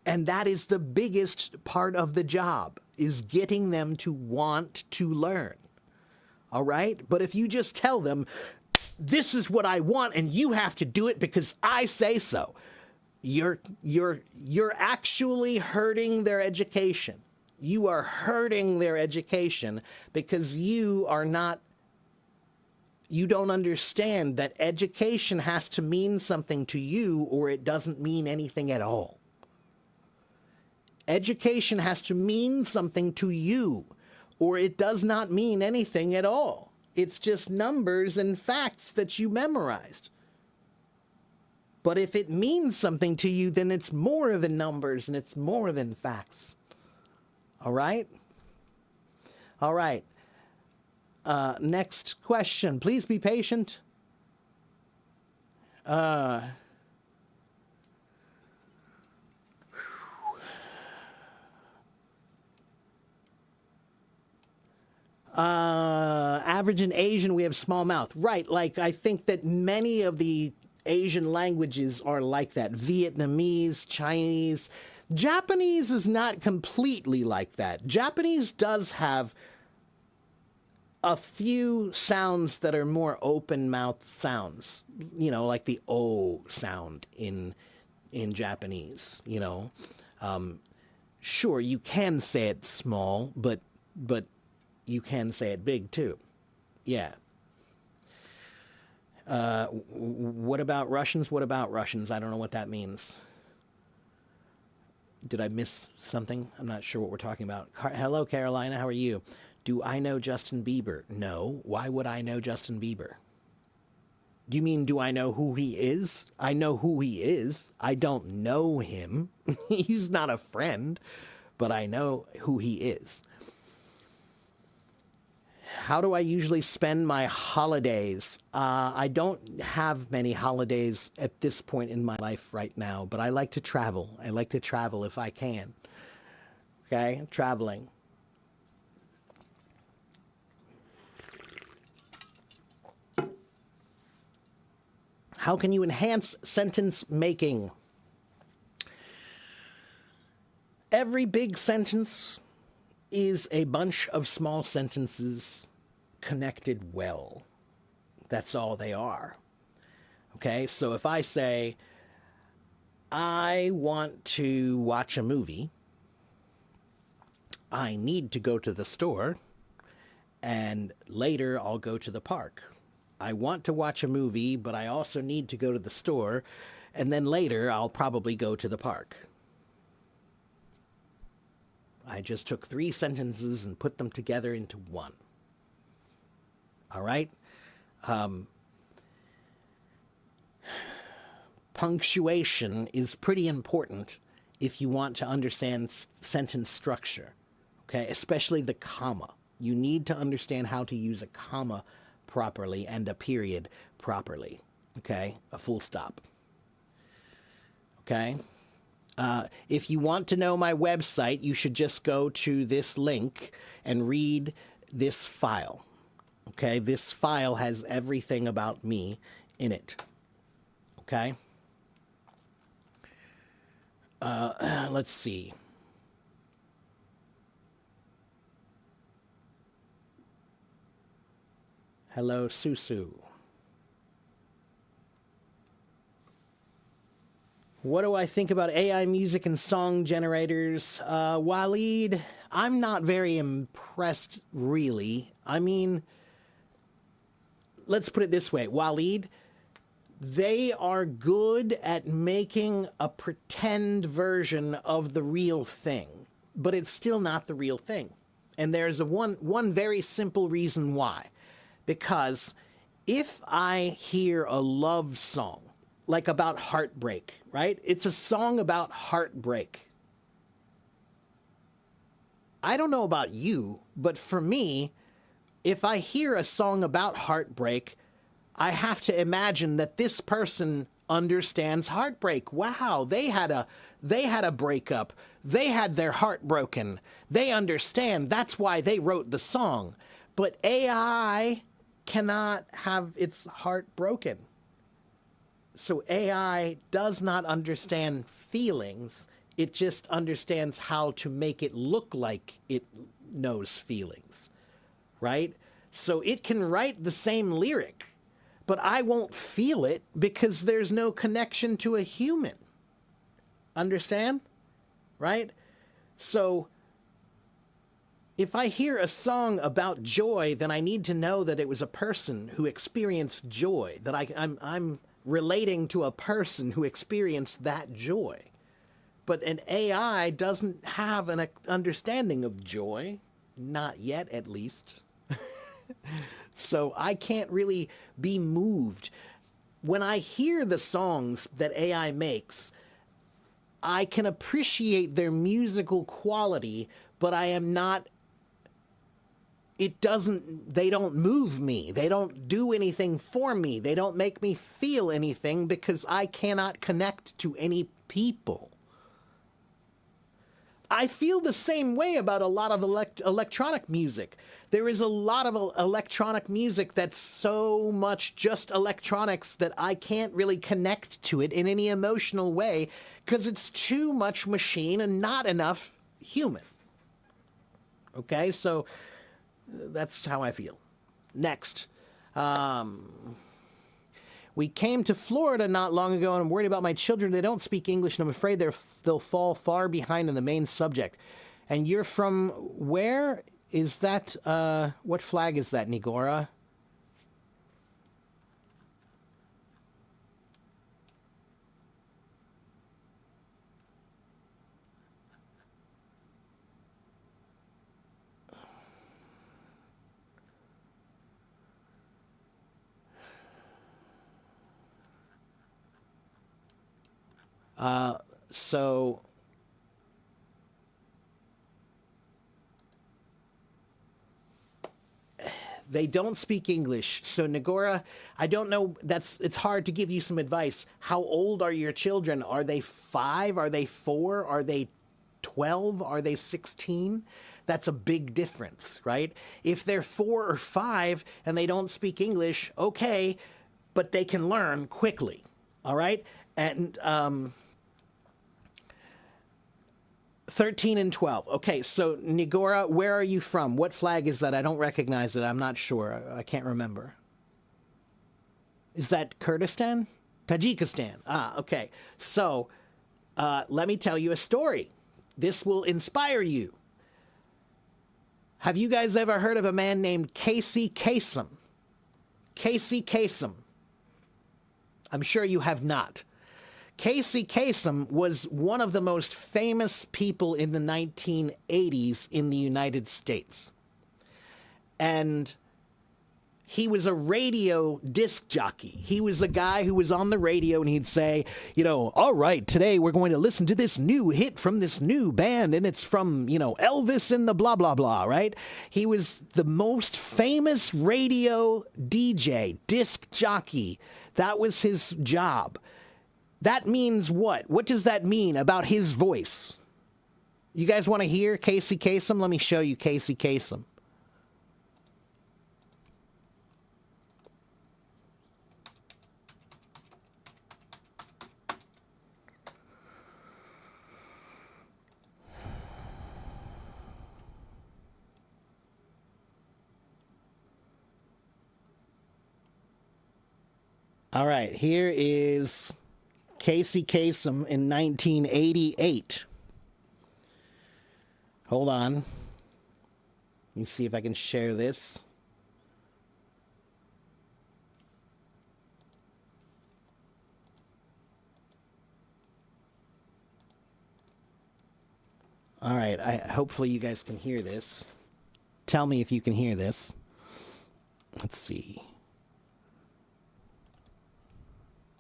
And that is the biggest part of the job, is getting them to want to learn. All right? But if you just tell them, this is what I want and you have to do it because I say so, you're actually hurting their education. You are hurting their education because you don't understand that education has to mean something to you or it doesn't mean anything at all. Education has to mean something to you or it does not mean anything at all. It's just numbers and facts that you memorized. But if it means something to you, then it's more than numbers and it's more than facts. All right? All right. Next question. Please be patient. Average in Asian, we have small mouth. Right, like I think that many of the Asian languages are like that. Vietnamese, Chinese. Japanese is not completely like that. Japanese does have a few sounds that are more open mouth sounds, you know, like the O sound in Japanese, you know. Sure, you can say it small, but you can say it big too. Yeah. What about Russians? What about Russians? I don't know what that means. Did I miss something? I'm not sure what we're talking about. Hello, Carolina. How are you? Do I know Justin Bieber? No. Why would I know Justin Bieber? Do you mean, do I know who he is? I know who he is. I don't know him. He's not a friend, but I know who he is. How do I usually spend my holidays? I don't have many holidays at this point in my life right now, but I like to travel. I like to travel if I can. Okay, traveling. How can you enhance sentence making? Every big sentence is a bunch of small sentences connected well. That's all they are. Okay, so if I say, I want to watch a movie, I need to go to the store, and later I'll go to the park. I want to watch a movie, but I also need to go to the store, and then later I'll probably go to the park. I just took 3 sentences and put them together into one. All right? Punctuation is pretty important if you want to understand sentence structure, okay? Especially the comma. You need to understand how to use a comma properly and a period properly, okay? A full stop, okay? If you want to know my website, you should just go to this link and read this file. Okay, this file has everything about me in it. Okay? Let's see. Hello, Susu. What do I think about AI music and song generators? Waleed, I'm not very impressed, really. I mean, let's put it this way. Waleed, they are good at making a pretend version of the real thing, but it's still not the real thing. And there's one very simple reason why. Because if I hear a love song, like about heartbreak, right? It's a song about heartbreak. I don't know about you, but for me, if I hear a song about heartbreak, I have to imagine that this person understands heartbreak. Wow, they had a breakup. They had their heart broken. They understand. That's why they wrote the song. But AI cannot have its heart broken. So AI does not understand feelings. It just understands how to make it look like it knows feelings, right? So it can write the same lyric, but I won't feel it because there's no connection to a human. Understand? Right? So if I hear a song about joy, then I need to know that it was a person who experienced joy, that I'm relating to a person who experienced that joy. But an AI doesn't have an understanding of joy, not yet at least. So I can't really be moved. When I hear the songs that AI makes, I can appreciate their musical quality, but I am not, they don't move me. They don't do anything for me. They don't make me feel anything because I cannot connect to any people. I feel the same way about a lot of electronic music. There is a lot of electronic music that's so much just electronics that I can't really connect to it in any emotional way because it's too much machine and not enough human. Okay, so that's how I feel. Next. We came to Florida not long ago, and I'm worried about my children. They don't speak English, and I'm afraid they'll fall far behind in the main subject. And you're from where? Is that, what flag is that, Nigora? So they don't speak English. So Nagora, I don't know, it's hard to give you some advice. How old are your children? Are they 5? Are they 4? Are they 12? Are they 16? That's a big difference, right? If they're 4 or 5 and they don't speak English, okay, but they can learn quickly, all right? And 13 and 12. Okay, so Nigora, where are you from? What flag is that? I don't recognize it. I'm not sure. I can't remember. Is that Kurdistan? Tajikistan. Ah, okay. So let me tell you a story. This will inspire you. Have you guys ever heard of a man named Casey Kasem? Casey Kasem. I'm sure you have not. Casey Kasem was one of the most famous people in the 1980s in the United States. And he was a radio disc jockey. He was a guy who was on the radio and he'd say, you know, all right, today we're going to listen to this new hit from this new band and it's from, you know, Elvis and the blah, blah, blah, right? He was the most famous radio DJ, disc jockey. That was his job. That means what? What does that mean about his voice? You guys want to hear Casey Kasem? Let me show you Casey Kasem. All right, here is Casey Kasem in 1988. Hold on. Let me see if I can share this. All right, hopefully you guys can hear this. Tell me if you can hear this. Let's see.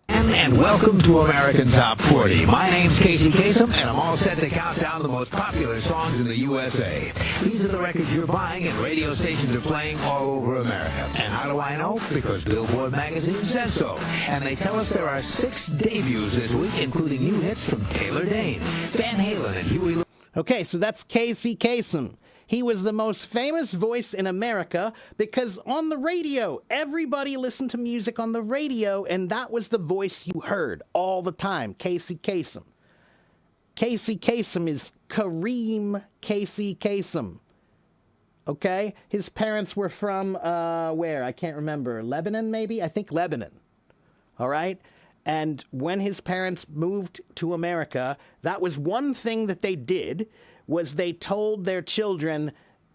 And and welcome to American Top 40. My name's Casey Kasem, and I'm all set to count down the most popular songs in the USA. These are the records you're buying and radio stations are playing all over America. And how do I know? Because Billboard magazine says so. And they tell us there are 6 debuts this week, including new hits from Taylor Dayne, Van Halen, and Huey Lewis. Okay, so that's Casey Kasem. He was the most famous voice in America because on the radio, everybody listened to music on the radio, and that was the voice you heard all the time, Casey Kasem. Casey Kasem is Kareem Casey Kasem. Okay? His parents were from, where? I can't remember. Lebanon, maybe? I think Lebanon. All right? And when his parents moved to America, that was one thing that they did, was they told their children,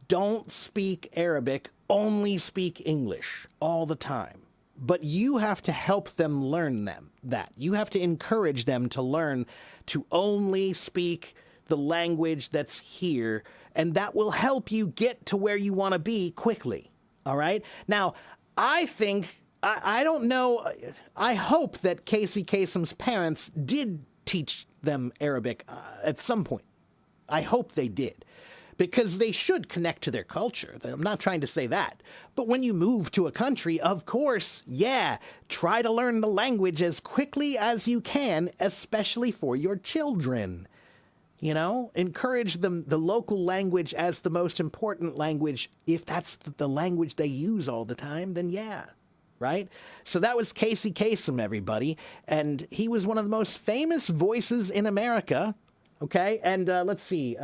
don't speak Arabic, only speak English all the time. But you have to help them learn that. You have to encourage them to learn to only speak the language that's here, and that will help you get to where you want to be quickly. All right? Now, I think, I don't know, I hope that Casey Kasem's parents did teach them Arabic at some point. I hope they did, because they should connect to their culture. I'm not trying to say that. But when you move to a country, of course, yeah, try to learn the language as quickly as you can, especially for your children. You know, encourage them the local language as the most important language. If that's the language they use all the time, then yeah, right? So that was Casey Kasem, everybody. And he was one of the most famous voices in America. Okay, and let's see.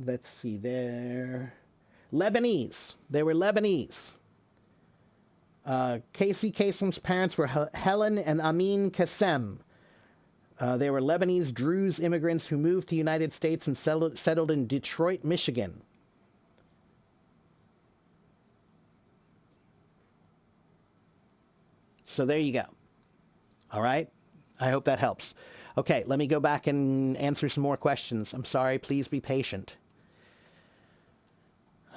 Let's see there. Lebanese. They were Lebanese. Casey Kasem's parents were Helen and Amin Kasem. They were Lebanese Druze immigrants who moved to the United States and settled in Detroit, Michigan. So there you go. All right? I hope that helps. Okay, let me go back and answer some more questions. I'm sorry, please be patient.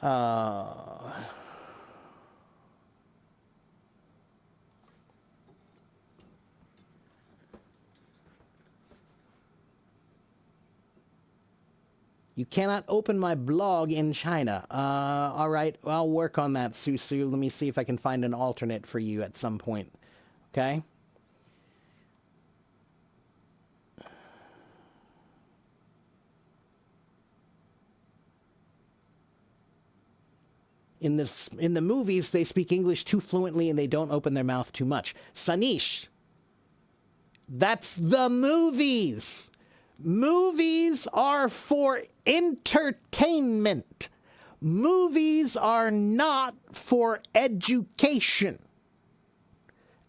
You cannot open my blog in China. All right, I'll work on that, Susu. Let me see if I can find an alternate for you at some point. Okay? In the movies, they speak English too fluently and they don't open their mouth too much. Sanish. That's the movies. Movies are for entertainment. Movies are not for education.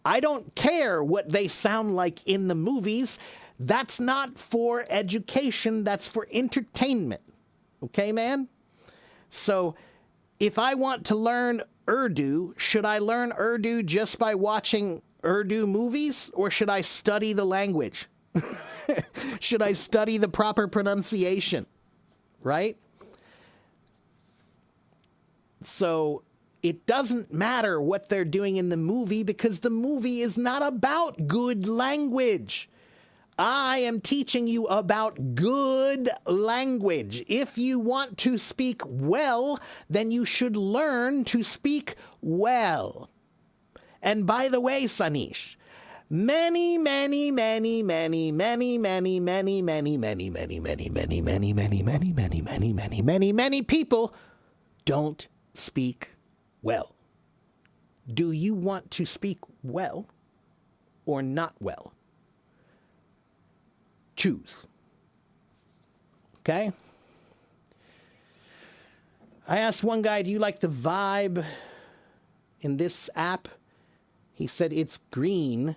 I don't care what they sound like in the movies. That's not for education. That's for entertainment. Okay, man? So, if I want to learn Urdu, should I learn Urdu just by watching Urdu movies? Or should I study the language? Should I study the proper pronunciation? Right? So, it doesn't matter what they're doing in the movie because the movie is not about good language. I am teaching you about good language. If you want to speak well, then you should learn to speak well. And by the way, Sanish, many people don't speak well. Do you want to speak well or not well? Choose. Okay? I asked one guy, do you like the vibe in this app? He said it's green.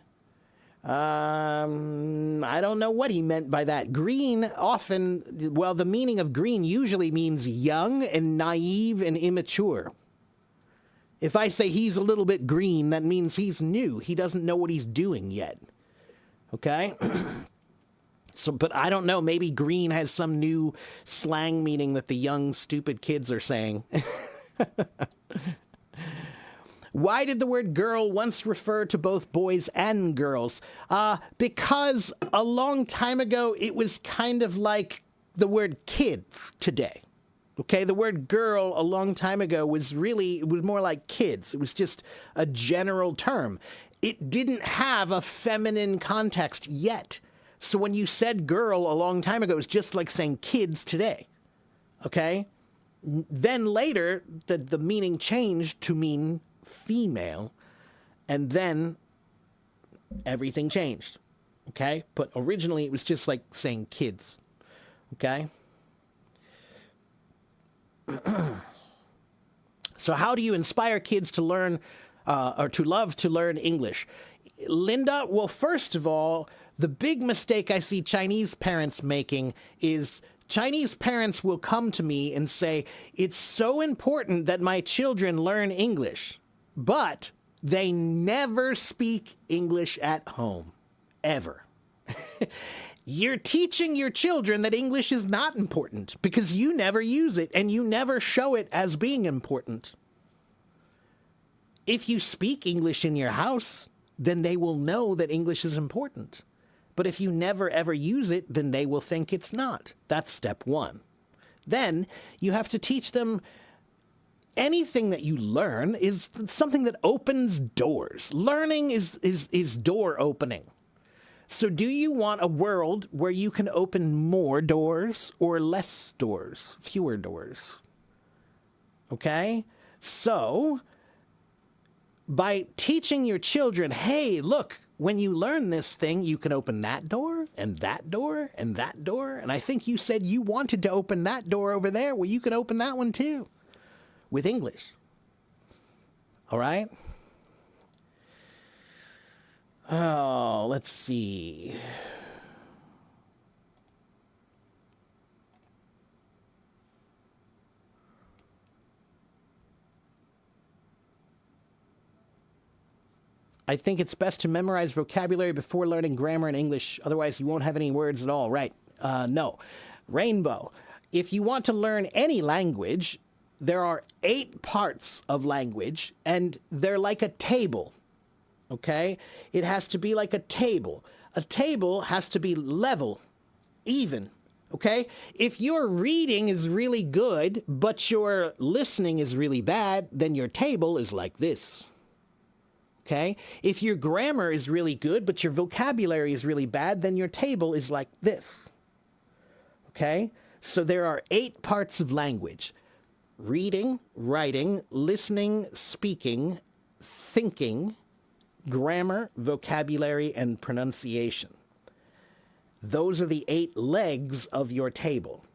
I don't know what he meant by that. Green often, well, the meaning of green usually means young and naive and immature. If I say he's a little bit green, that means he's new. He doesn't know what he's doing yet. Okay? So, but I don't know. Maybe green has some new slang meaning that the young, stupid kids are saying. Why did the word girl once refer to both boys and girls? Because a long time ago, it was kind of like the word kids today. Okay, the word girl a long time ago was more like kids. It was just a general term. It didn't have a feminine context yet. So when you said girl a long time ago, it was just like saying kids today. Okay? Then later, the meaning changed to mean female, and then everything changed. Okay? But originally, it was just like saying kids. Okay? So how do you inspire kids to learn or to love to learn English? Linda, well, first of all, the big mistake I see Chinese parents making is Chinese parents will come to me and say, it's so important that my children learn English, but they never speak English at home, ever. You're teaching your children that English is not important because you never use it and you never show it as being important. If you speak English in your house, then they will know that English is important. But if you never ever use it, then they will think it's not. That's step one. Then you have to teach them anything that you learn is something that opens doors. Learning is door opening. So do you want a world where you can open more doors or less doors, fewer doors? Okay? So by teaching your children, hey, look, when you learn this thing, you can open that door and that door and that door. And I think you said you wanted to open that door over there. Well, you can open that one too with English. All right? Oh, let's see. I think it's best to memorize vocabulary before learning grammar in English. Otherwise, you won't have any words at all. Right. No. Rainbow. If you want to learn any language, there are 8 parts of language, and they're like a table. Okay? It has to be like a table. A table has to be level, even. Okay? If your reading is really good, but your listening is really bad, then your table is like this. Okay? If your grammar is really good, but your vocabulary is really bad, then your table is like this. Okay? So there are 8 parts of language: reading, writing, listening, speaking, thinking, grammar, vocabulary, and pronunciation. Those are the 8 legs of your table,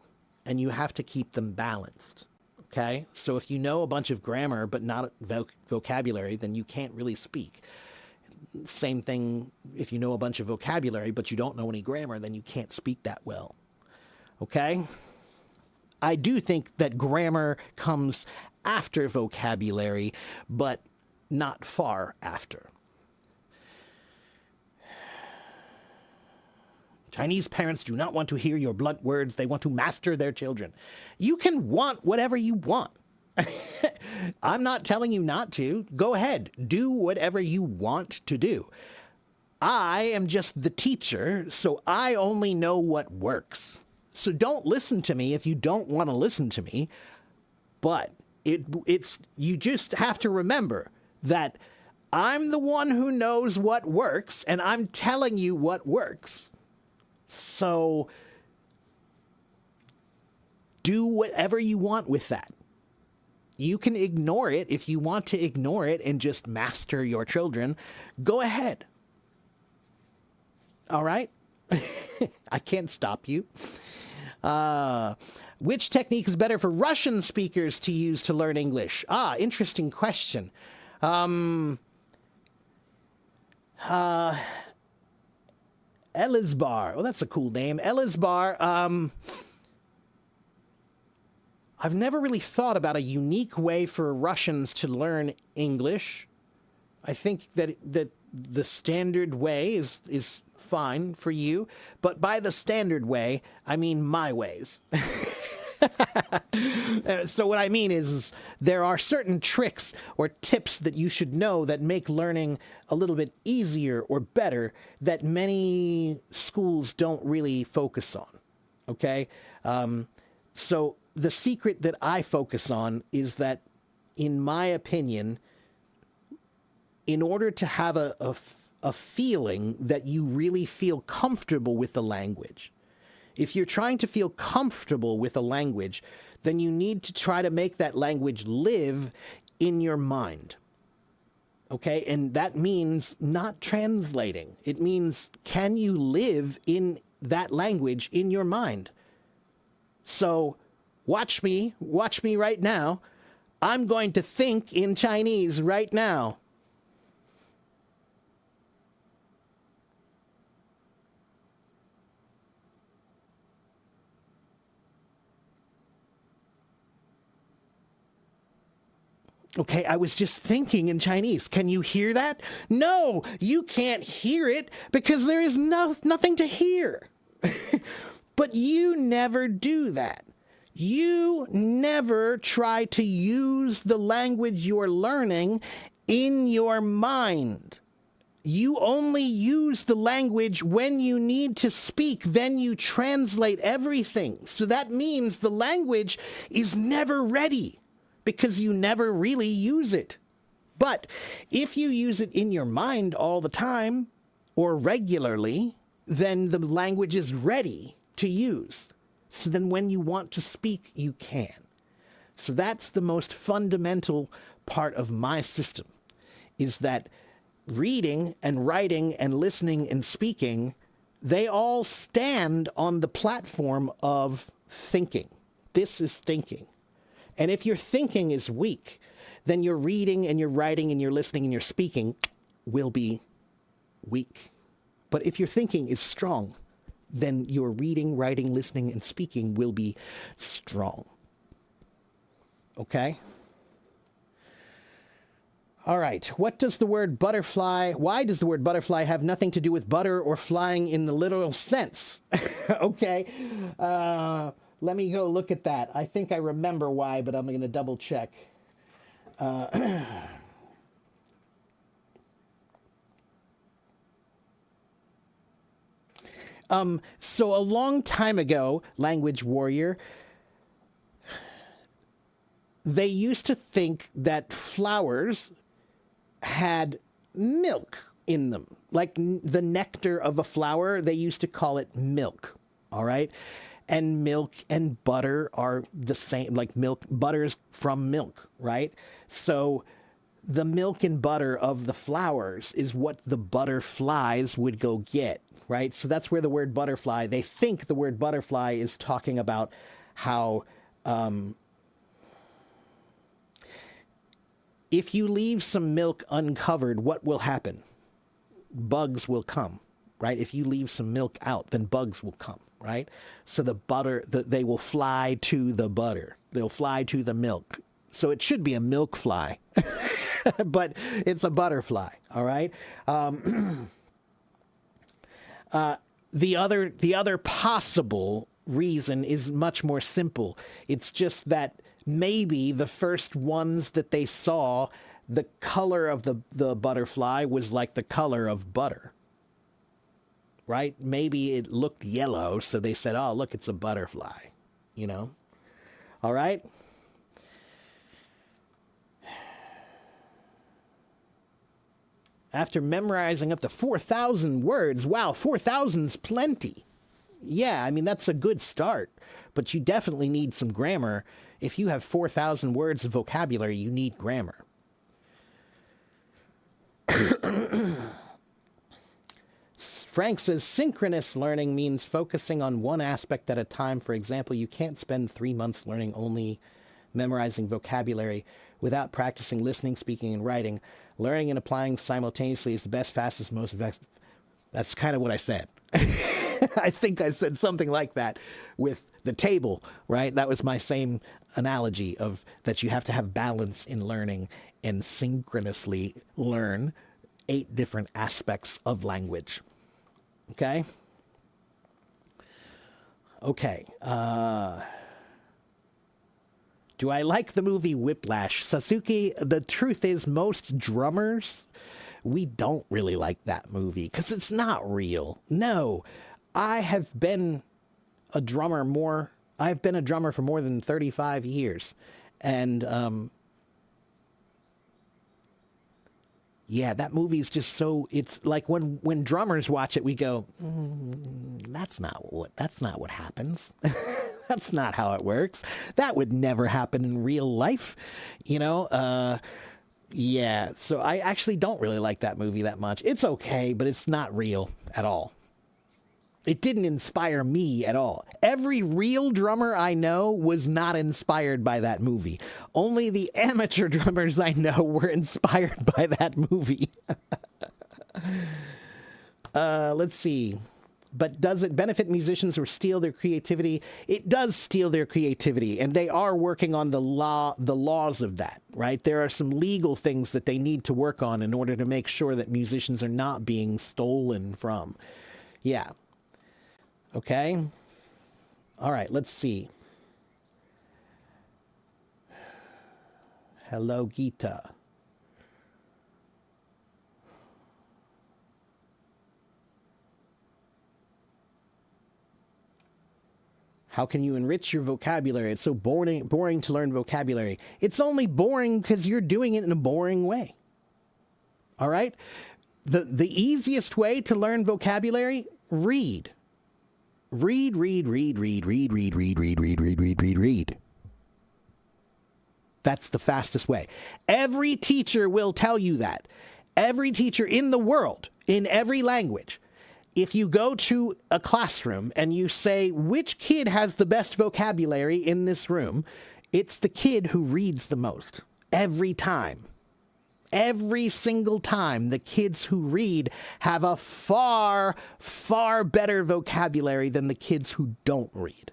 and you have to keep them balanced. Okay? So if you know a bunch of grammar but not vocabulary, then you can't really speak. Same thing if you know a bunch of vocabulary but you don't know any grammar, then you can't speak that well. Okay? I do think that grammar comes after vocabulary, but not far after. Chinese parents do not want to hear your blunt words. They want to master their children. You can want whatever you want. I'm not telling you not to. Go ahead. Do whatever you want to do. I am just the teacher, so I only know what works. So don't listen to me if you don't want to listen to me. But it's you just have to remember that I'm the one who knows what works, and I'm telling you what works. So do whatever you want with that. You can ignore it if you want to ignore it and just master your children. Go ahead. All right? I can't stop you. Which technique is better for Russian speakers to use to learn English? Interesting question. Elizbar. Oh, that's a cool name. Elizbar. I've never really thought about a unique way for Russians to learn English. I think that the standard way is fine for you, but by the standard way, I mean my ways. So what I mean is there are certain tricks or tips that you should know that make learning a little bit easier or better that many schools don't really focus on. Okay? So the secret that I focus on is that, in my opinion, in order to have a feeling that you really feel comfortable with the language, if you're trying to feel comfortable with a language, then you need to try to make that language live in your mind. Okay? And that means not translating. It means, can you live in that language in your mind? So watch me right now. I'm going to think in Chinese right now. Okay, I was just thinking in Chinese. Can you hear that? No, you can't hear it because there is nothing to hear. But you never do that. You never try to use the language you're learning in your mind. You only use the language when you need to speak. Then you translate everything. So that means the language is never ready, because you never really use it. But if you use it in your mind all the time or regularly, then the language is ready to use. So then when you want to speak, you can. So that's the most fundamental part of my system, is that reading and writing and listening and speaking, they all stand on the platform of thinking. This is thinking. And if your thinking is weak, then your reading and your writing and your listening and your speaking will be weak. But if your thinking is strong, then your reading, writing, listening, and speaking will be strong. Okay? All right. Why does the word butterfly have nothing to do with butter or flying in the literal sense? Okay. Let me go look at that. I think I remember why, but I'm going to double check. So a long time ago, Language Warrior, they used to think that flowers had milk in them. Like the nectar of a flower, they used to call it milk. All right? And milk and butter are the same, like butter is from milk, right? So the milk and butter of the flowers is what the butterflies would go get, right? So that's where the word butterfly, they think the word butterfly is talking about how if you leave some milk uncovered, what will happen? Bugs will come, right? If you leave some milk out, then bugs will come, right? So the butter, they will fly to the butter. They'll fly to the milk. So it should be a milk fly, but it's a butterfly, all right? The other possible reason is much more simple. It's just that maybe the first ones that they saw, the color of the butterfly was like the color of butter. Right? Maybe it looked yellow, so they said, oh, look, it's a butterfly, you know? All right? After memorizing up to 4,000 words, wow, 4,000's plenty. Yeah, I mean, that's a good start, but you definitely need some grammar. If you have 4,000 words of vocabulary, you need grammar. Frank says synchronous learning means focusing on one aspect at a time. For example, you can't spend 3 months learning only memorizing vocabulary without practicing listening, speaking, and writing. Learning and applying simultaneously is the best, fastest, most effective. That's kind of what I said. I think I said something like that with the table, right? That was my same analogy of that you have to have balance in learning and synchronously learn 8 different aspects of language. Okay? Okay. Do I like the movie Whiplash? Sasuke, the truth is most drummers, we don't really like that movie because it's not real. No, I've been a drummer for more than 35 years. And, yeah, that movie's just so, it's like when drummers watch it, we go, that's not what happens. That's not how it works. That would never happen in real life, you know? Yeah, so I actually don't really like that movie that much. It's okay, but it's not real at all. It didn't inspire me at all. Every real drummer I know was not inspired by that movie. Only the amateur drummers I know were inspired by that movie. Let's see. But does it benefit musicians or steal their creativity? It does steal their creativity, and they are working on the laws of that, right? There are some legal things that they need to work on in order to make sure that musicians are not being stolen from. Yeah. Okay. All right, let's see. Hello, Gita. How can you enrich your vocabulary? It's so boring to learn vocabulary. It's only boring because you're doing it in a boring way. All right? The easiest way to learn vocabulary, read. Read. That's the fastest way. Every teacher will tell you that. Every teacher in the world, in every language. If you go to a classroom and you say, which kid has the best vocabulary in this room, it's the kid who reads the most. Every time. Every single time, the kids who read have a far, far better vocabulary than the kids who don't read.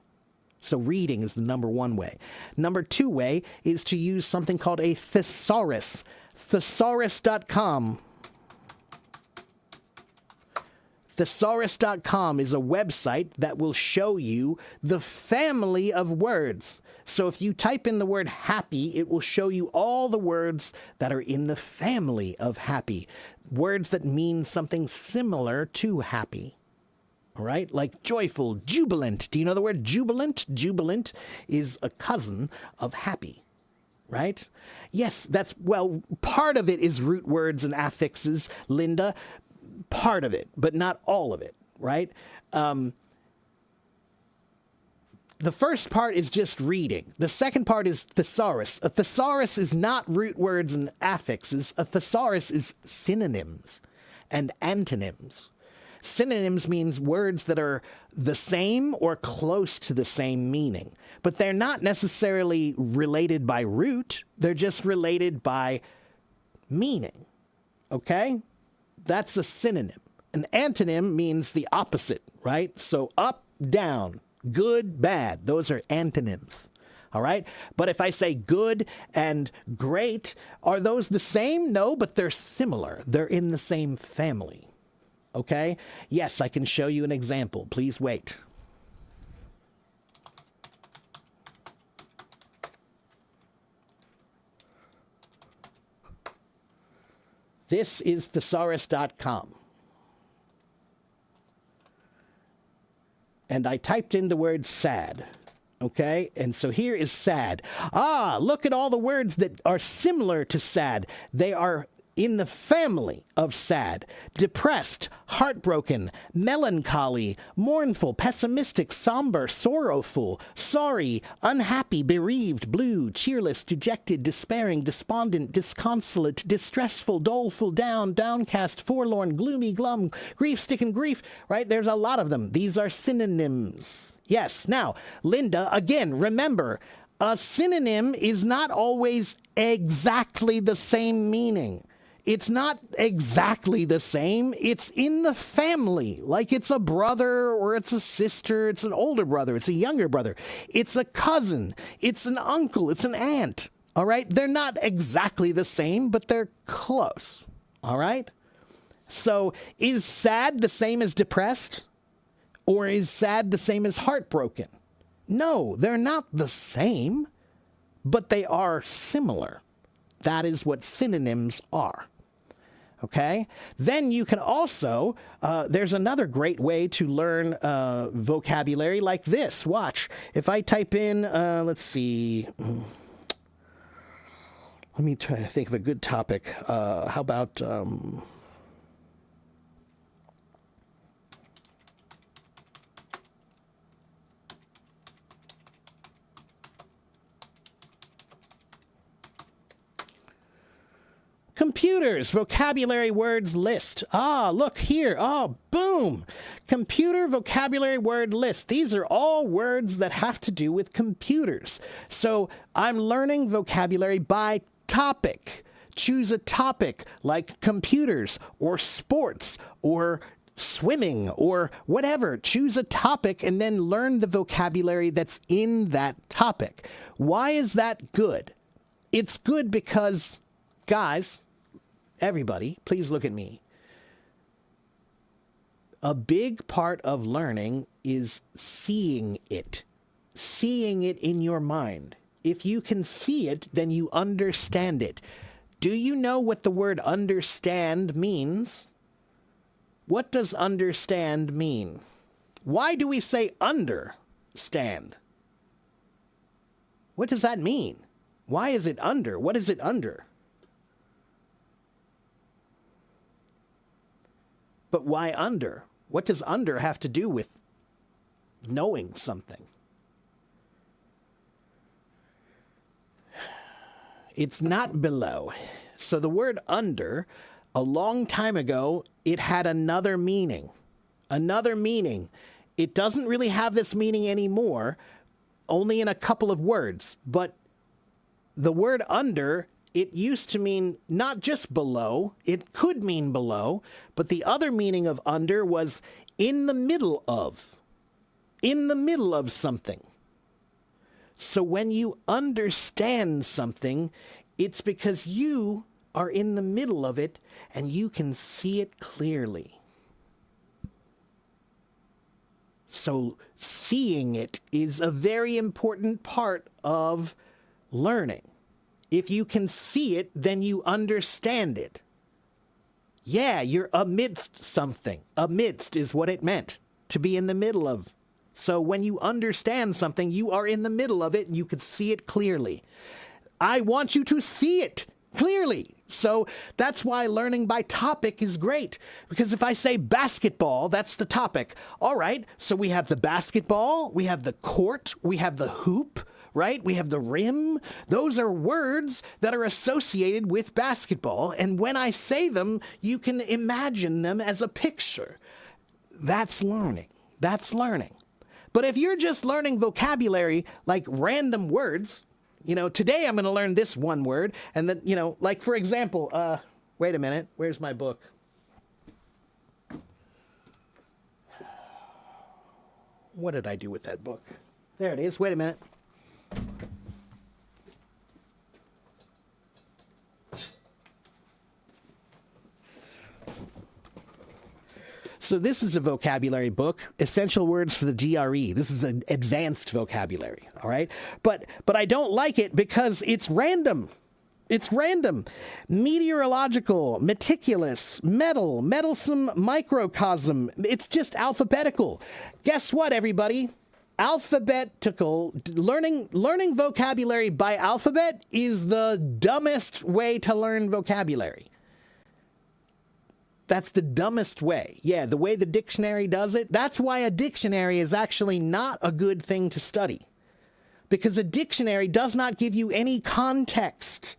So reading is the number one way. Number 2 way is to use something called a thesaurus. Thesaurus.com. Thesaurus.com is a website that will show you the family of words. So if you type in the word happy, it will show you all the words that are in the family of happy. Words that mean something similar to happy. All right? Like joyful, jubilant. Do you know the word jubilant? Jubilant is a cousin of happy. Right? Yes, part of it is root words and affixes, Linda. Part of it, but not all of it, right? The first part is just reading. The second part is thesaurus. A thesaurus is not root words and affixes. A thesaurus is synonyms and antonyms. Synonyms means words that are the same or close to the same meaning, but they're not necessarily related by root. They're just related by meaning, okay? That's a synonym. An antonym means the opposite, right? So up, down, good, bad. Those are antonyms. All right? But if I say good and great, are those the same? No, but they're similar. They're in the same family. Okay? Yes, I can show you an example. Please wait. This is thesaurus.com. And I typed in the word sad. Okay? And so here is sad. Look at all the words that are similar to sad. They are in the family of sad. Depressed, heartbroken, melancholy, mournful, pessimistic, somber, sorrowful, sorry, unhappy, bereaved, blue, cheerless, dejected, despairing, despondent, disconsolate, distressful, doleful, down, downcast, forlorn, gloomy, glum, grief-stricken, grief, right? There's a lot of them. These are synonyms. Yes. Now, Linda, again, remember, a synonym is not always exactly the same meaning. It's not exactly the same. It's in the family. Like it's a brother or it's a sister. It's an older brother. It's a younger brother. It's a cousin. It's an uncle. It's an aunt. All right? They're not exactly the same, but they're close. All right? So is sad the same as depressed? Or is sad the same as heartbroken? No, they're not the same, but they are similar. That is what synonyms are. Okay? Then you can also, there's another great way to learn vocabulary like this. Watch. If I type in, let's see. Let me try to think of a good topic. How about... computers, vocabulary words list. Ah, look here. Oh, boom. Computer vocabulary word list. These are all words that have to do with computers. So I'm learning vocabulary by topic. Choose a topic like computers or sports or swimming or whatever. Choose a topic and then learn the vocabulary that's in that topic. Why is that good? It's good because, guys, everybody, please look at me. A big part of learning is seeing it in your mind. If you can see it, then you understand it. Do you know what the word understand means? What does understand mean? Why do we say understand? What does that mean? Why is it under? What is it under? But why under? What does under have to do with knowing something? It's not below. So the word under, a long time ago, it had another meaning. Another meaning. It doesn't really have this meaning anymore, only in a couple of words. But the word under, it used to mean not just below, it could mean below, but the other meaning of under was in the middle of something. So when you understand something, it's because you are in the middle of it and you can see it clearly. So seeing it is a very important part of learning. If you can see it, then you understand it. Yeah, you're amidst something. Amidst is what it meant, to be in the middle of. So when you understand something, you are in the middle of it and you can see it clearly. I want you to see it clearly. So that's why learning by topic is great. Because if I say basketball, that's the topic. All right, so we have the basketball, we have the court, we have the hoop, right? We have the rim. Those are words that are associated with basketball. And when I say them, you can imagine them as a picture. That's learning. That's learning. But if you're just learning vocabulary, like random words, today I'm going to learn this one word. And then, like, for example, wait a minute. Where's my book? What did I do with that book? There it is. Wait a minute. So this is a vocabulary book, Essential Words for the GRE. This is an advanced vocabulary, all right? But I don't like it because it's random. It's random. Meteorological, meticulous, metal, meddlesome, microcosm. It's just alphabetical. Guess what, everybody? Alphabetical, learning vocabulary by alphabet is the dumbest way to learn vocabulary. That's the dumbest way. Yeah, the way the dictionary does it. That's why a dictionary is actually not a good thing to study. Because a dictionary does not give you any context.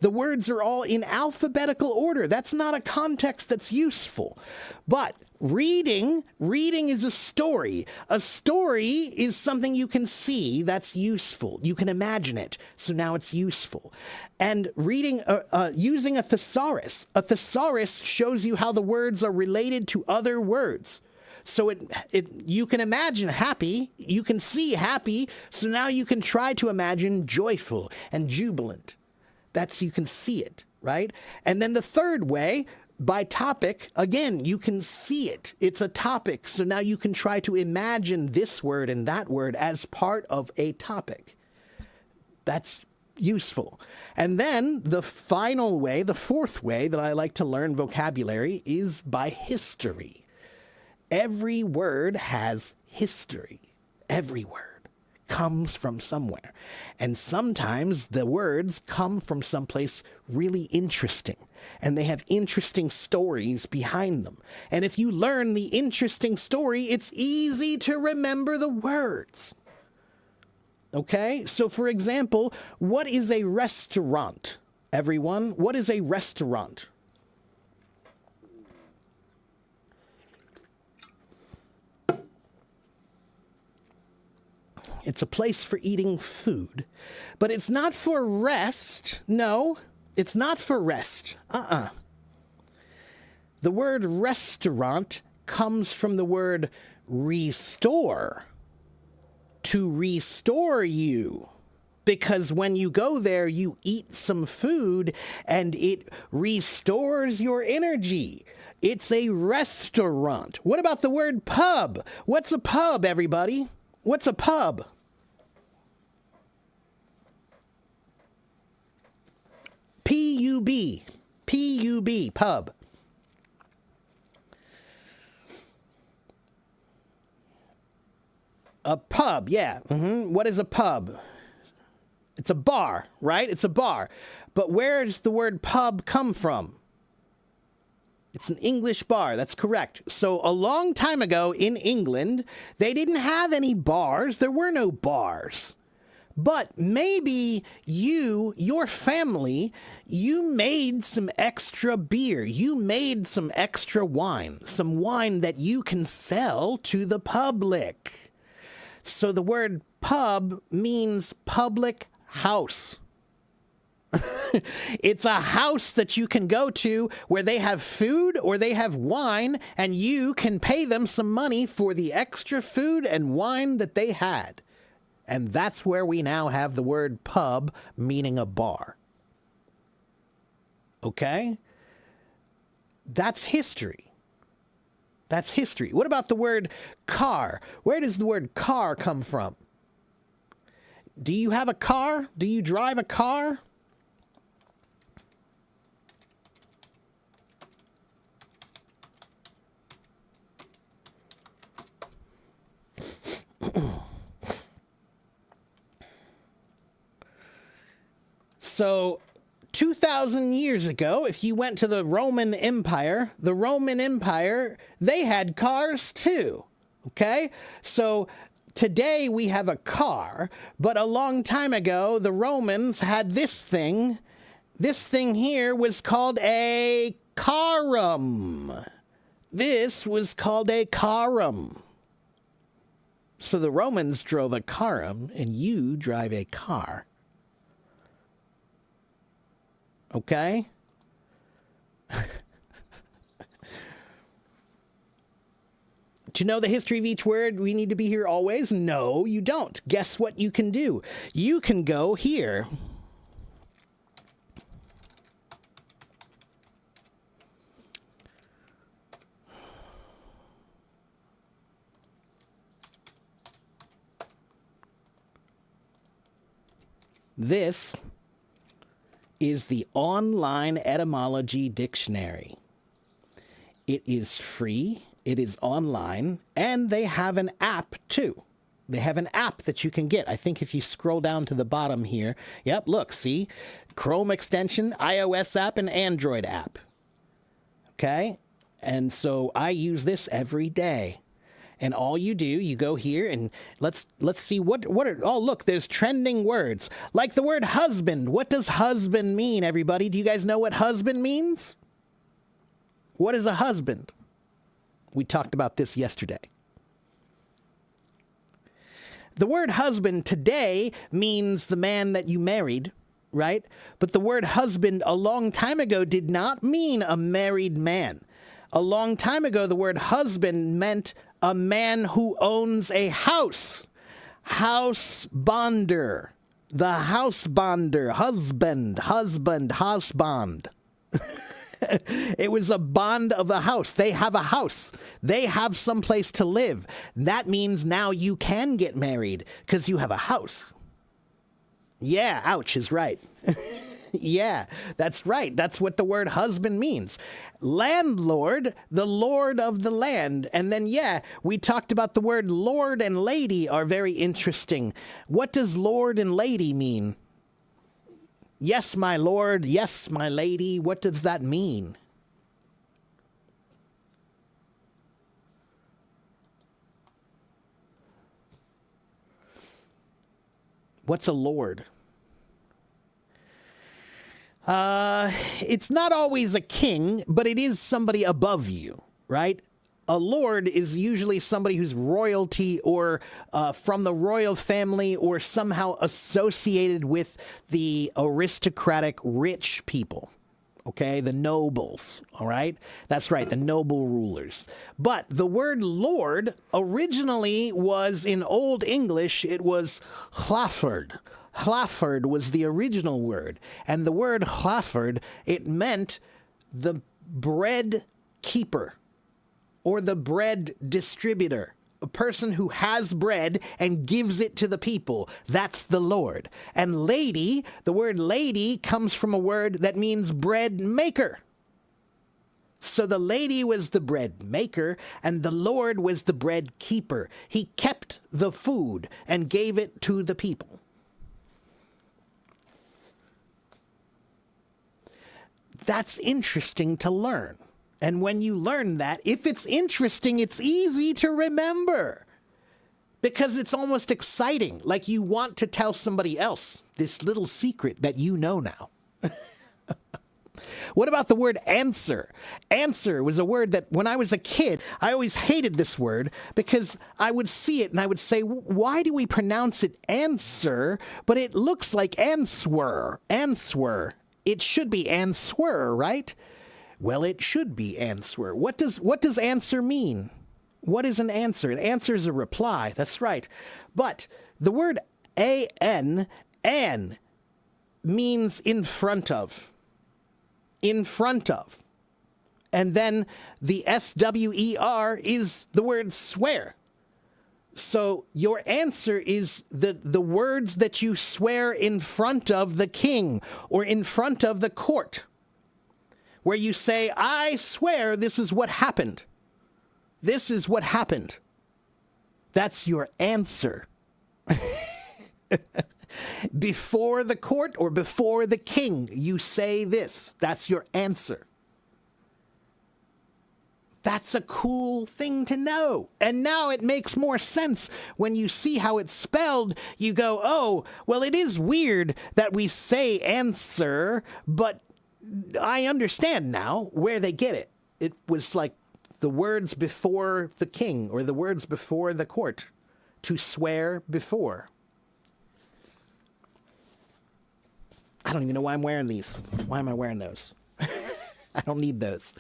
The words are all in alphabetical order. That's not a context that's useful. But reading is a story. A story is something you can see that's useful. You can imagine it. So now it's useful. And using a thesaurus. A thesaurus shows you how the words are related to other words. So you can imagine happy. You can see happy. So now you can try to imagine joyful and jubilant. You can see it, right? And then the third way, By topic, again, you can see it. It's a topic. So now you can try to imagine this word and that word as part of a topic. That's useful. And then the final way, the fourth way that I like to learn vocabulary is by history. Every word has history. Every word comes from somewhere. And sometimes the words come from someplace really interesting, and they have interesting stories behind them. And if you learn the interesting story, it's easy to remember the words. Okay? So for example, what is a restaurant? Everyone, what is a restaurant? It's a place for eating food, but it's not for rest. No, it's not for rest. The word restaurant comes from the word restore, to restore you. Because when you go there, you eat some food and it restores your energy. It's a restaurant. What about the word pub? What's a pub, everybody? What's a pub? P-U-B. P-U-B, pub. A pub, yeah. What is a pub? It's a bar, right? It's a bar. But where does the word pub come from? It's an English bar, that's correct. So a long time ago in England, they didn't have any bars. There were no bars. But maybe your family, you made some extra beer. You made some extra wine. Some wine that you can sell to the public. So the word pub means public house. It's a house that you can go to where they have food or they have wine, and you can pay them some money for the extra food and wine that they had. And that's where we now have the word pub, meaning a bar. Okay? That's history. That's history. What about the word car? Where does the word car come from? Do you have a car? Do you drive a car? So 2,000 years ago, if you went to the Roman Empire, they had cars too. Okay? So today we have a car, but a long time ago, the Romans had this thing. This thing here was called a carum. This was called a carum. So the Romans drove a carum, and you drive a car. Okay? Do you know the history of each word? We need to be here always? No, you don't. Guess what you can do? You can go here. This is the online etymology dictionary. It is free, it is online, and they have an app too. They have an app that you can get. I think if you scroll down to the bottom here, yep, look, see? Chrome extension, iOS app, and Android app. Okay? And so I use this every day. And all you do, you go here and let's see what are, oh, look, there's trending words. Like the word husband. What does husband mean, everybody? Do you guys know what husband means? What is a husband? We talked about this yesterday. The word husband today means the man that you married, right? But the word husband a long time ago did not mean a married man. A long time ago, the word husband meant a man who owns a house. House bonder. The house bonder. Husband, house bond. It was a bond of the house. They have a house. They have some place to live. That means now you can get married because you have a house. Yeah, ouch is right. Yeah, that's right. That's what the word husband means. Landlord, the lord of the land. And then, yeah, we talked about the word lord and lady are very interesting. What does lord and lady mean? Yes, my lord. Yes, my lady. What does that mean? What's a lord? It's not always a king, but it is somebody above you, right? A lord is usually somebody who's royalty or from the royal family or somehow associated with the aristocratic rich people. Okay, the nobles, all right? That's right, the noble rulers. But the word lord originally was in Old English, it was hlaford. Hlaford was the original word. And the word hlaford, it meant the bread keeper or the bread distributor. A person who has bread and gives it to the people. That's the Lord. And lady, the word lady comes from a word that means bread maker. So the lady was the bread maker and the Lord was the bread keeper. He kept the food and gave it to the people. That's interesting to learn. And when you learn that, if it's interesting, it's easy to remember. Because it's almost exciting, like you want to tell somebody else this little secret that you know now. What about the word answer? Answer was a word that when I was a kid, I always hated this word because I would see it and I would say, why do we pronounce it answer, but it looks like answer, answer. It should be answer, right? Well, it should be answer. What does answer mean? What is an answer? An answer is a reply. That's right. But the word an means in front of. In front of. And then the SWER is the word swear. So your answer is the words that you swear in front of the king or in front of the court. Where you say, I swear this is what happened. This is what happened. That's your answer. Before the court or before the king, you say this. That's your answer. That's a cool thing to know. And now it makes more sense when you see how it's spelled. You go, oh, well, it is weird that we say answer, but I understand now where they get it. It was like the words before the king or the words before the court. To swear before. I don't even know why I'm wearing these. Why am I wearing those? I don't need those.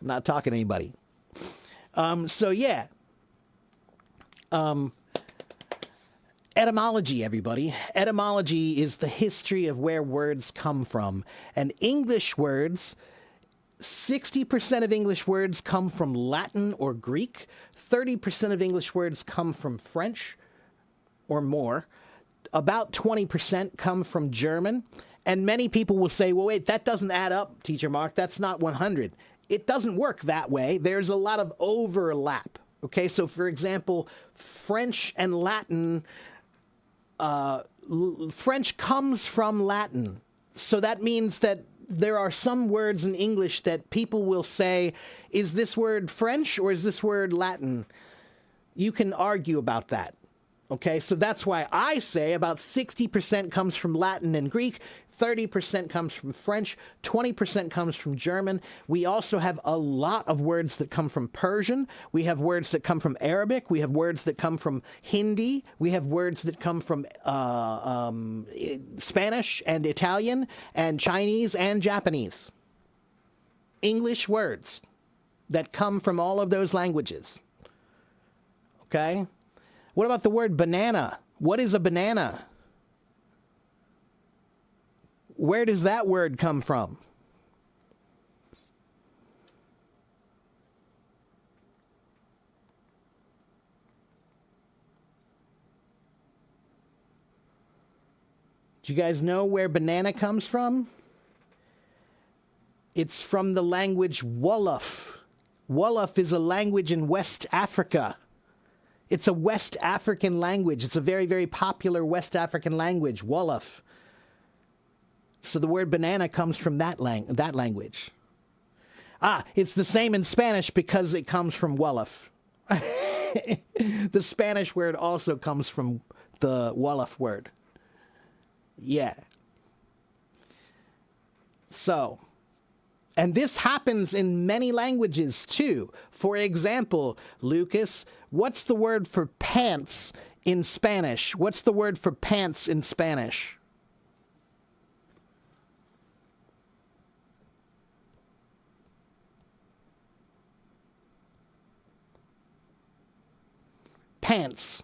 I'm not talking to anybody. So yeah. Etymology, everybody. Etymology is the history of where words come from. And English words, 60% of English words come from Latin or Greek. 30% of English words come from French or more. About 20% come from German. And many people will say, well, wait, that doesn't add up, Teacher Mark. That's not 100. It doesn't work that way. There's a lot of overlap. Okay, so for example, French and Latin, French comes from Latin. So that means that there are some words in English that people will say, is this word French or is this word Latin? You can argue about that. Okay, so that's why I say about 60% comes from Latin and Greek, 30% comes from French, 20% comes from German. We also have a lot of words that come from Persian. We have words that come from Arabic. We have words that come from Hindi. We have words that come from Spanish and Italian and Chinese and Japanese. English words that come from all of those languages. Okay? What about the word banana? What is a banana? Where does that word come from? Do you guys know where banana comes from? It's from the language Wolof. Wolof is a language in West Africa. It's a West African language. It's a very, very popular West African language, Wolof. So the word banana comes from that language. It's the same in Spanish because it comes from Wolof. The Spanish word also comes from the Wolof word. Yeah. So, and this happens in many languages too. For example, Lucas, what's the word for pants in Spanish? What's the word for pants in Spanish? Pants.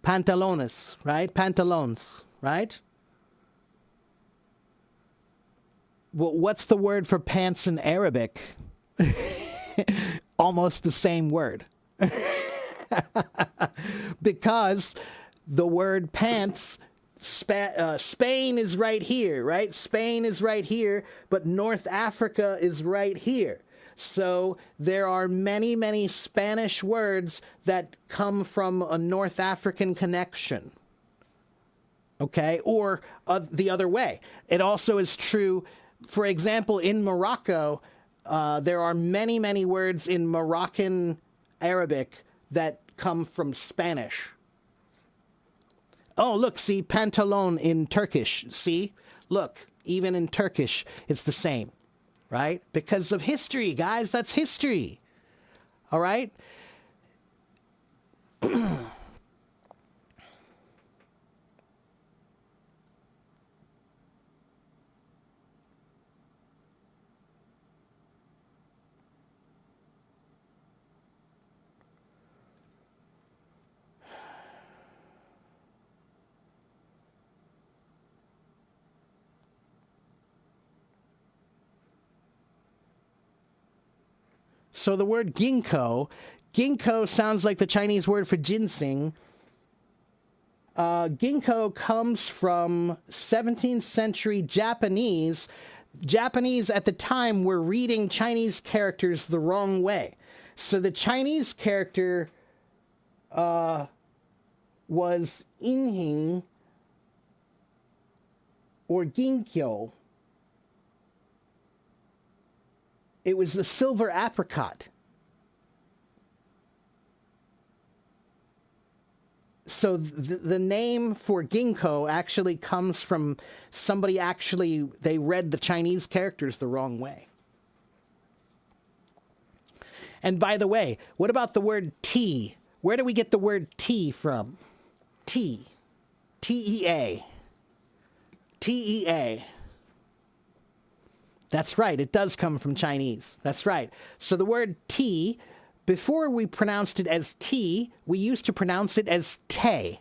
Pantalones, right? Pantalones, right? Well, what's the word for pants in Arabic? Almost the same word. Because the word pants, Spain is right here, right? Spain is right here, but North Africa is right here. So there are many, many Spanish words that come from a North African connection. Okay? Or the other way. It also is true, for example, in Morocco, there are many, many words in Moroccan Arabic that come from Spanish. Oh, look, see, pantalon in Turkish. See? Look, even in Turkish, it's the same. Right? Because of history, guys. That's history. All right? So the word ginkgo sounds like the Chinese word for ginseng. Ginkgo comes from 17th century Japanese. Japanese at the time were reading Chinese characters the wrong way. So the Chinese character was inhing or ginkgo. It was the silver apricot. So the name for ginkgo actually comes from somebody they read the Chinese characters the wrong way. And by the way, what about the word tea? Where do we get the word tea from? Tea. T-E-A. T-E-A. That's right. It does come from Chinese. That's right. So the word tea, before we pronounced it as tea, we used to pronounce it as te.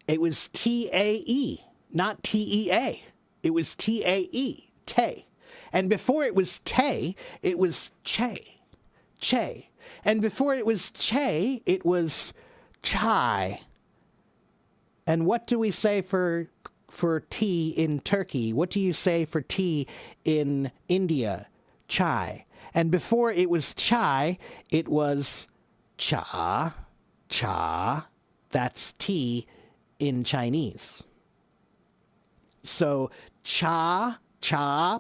It was T-A-E, not T-E-A. It was T-A-E, te. And before it was te, it was che. Che. And before it was che, it was chai. And what do we say for tea in Turkey? What do you say for tea in India? Chai. And before it was chai, it was cha. Cha. That's tea in Chinese. So cha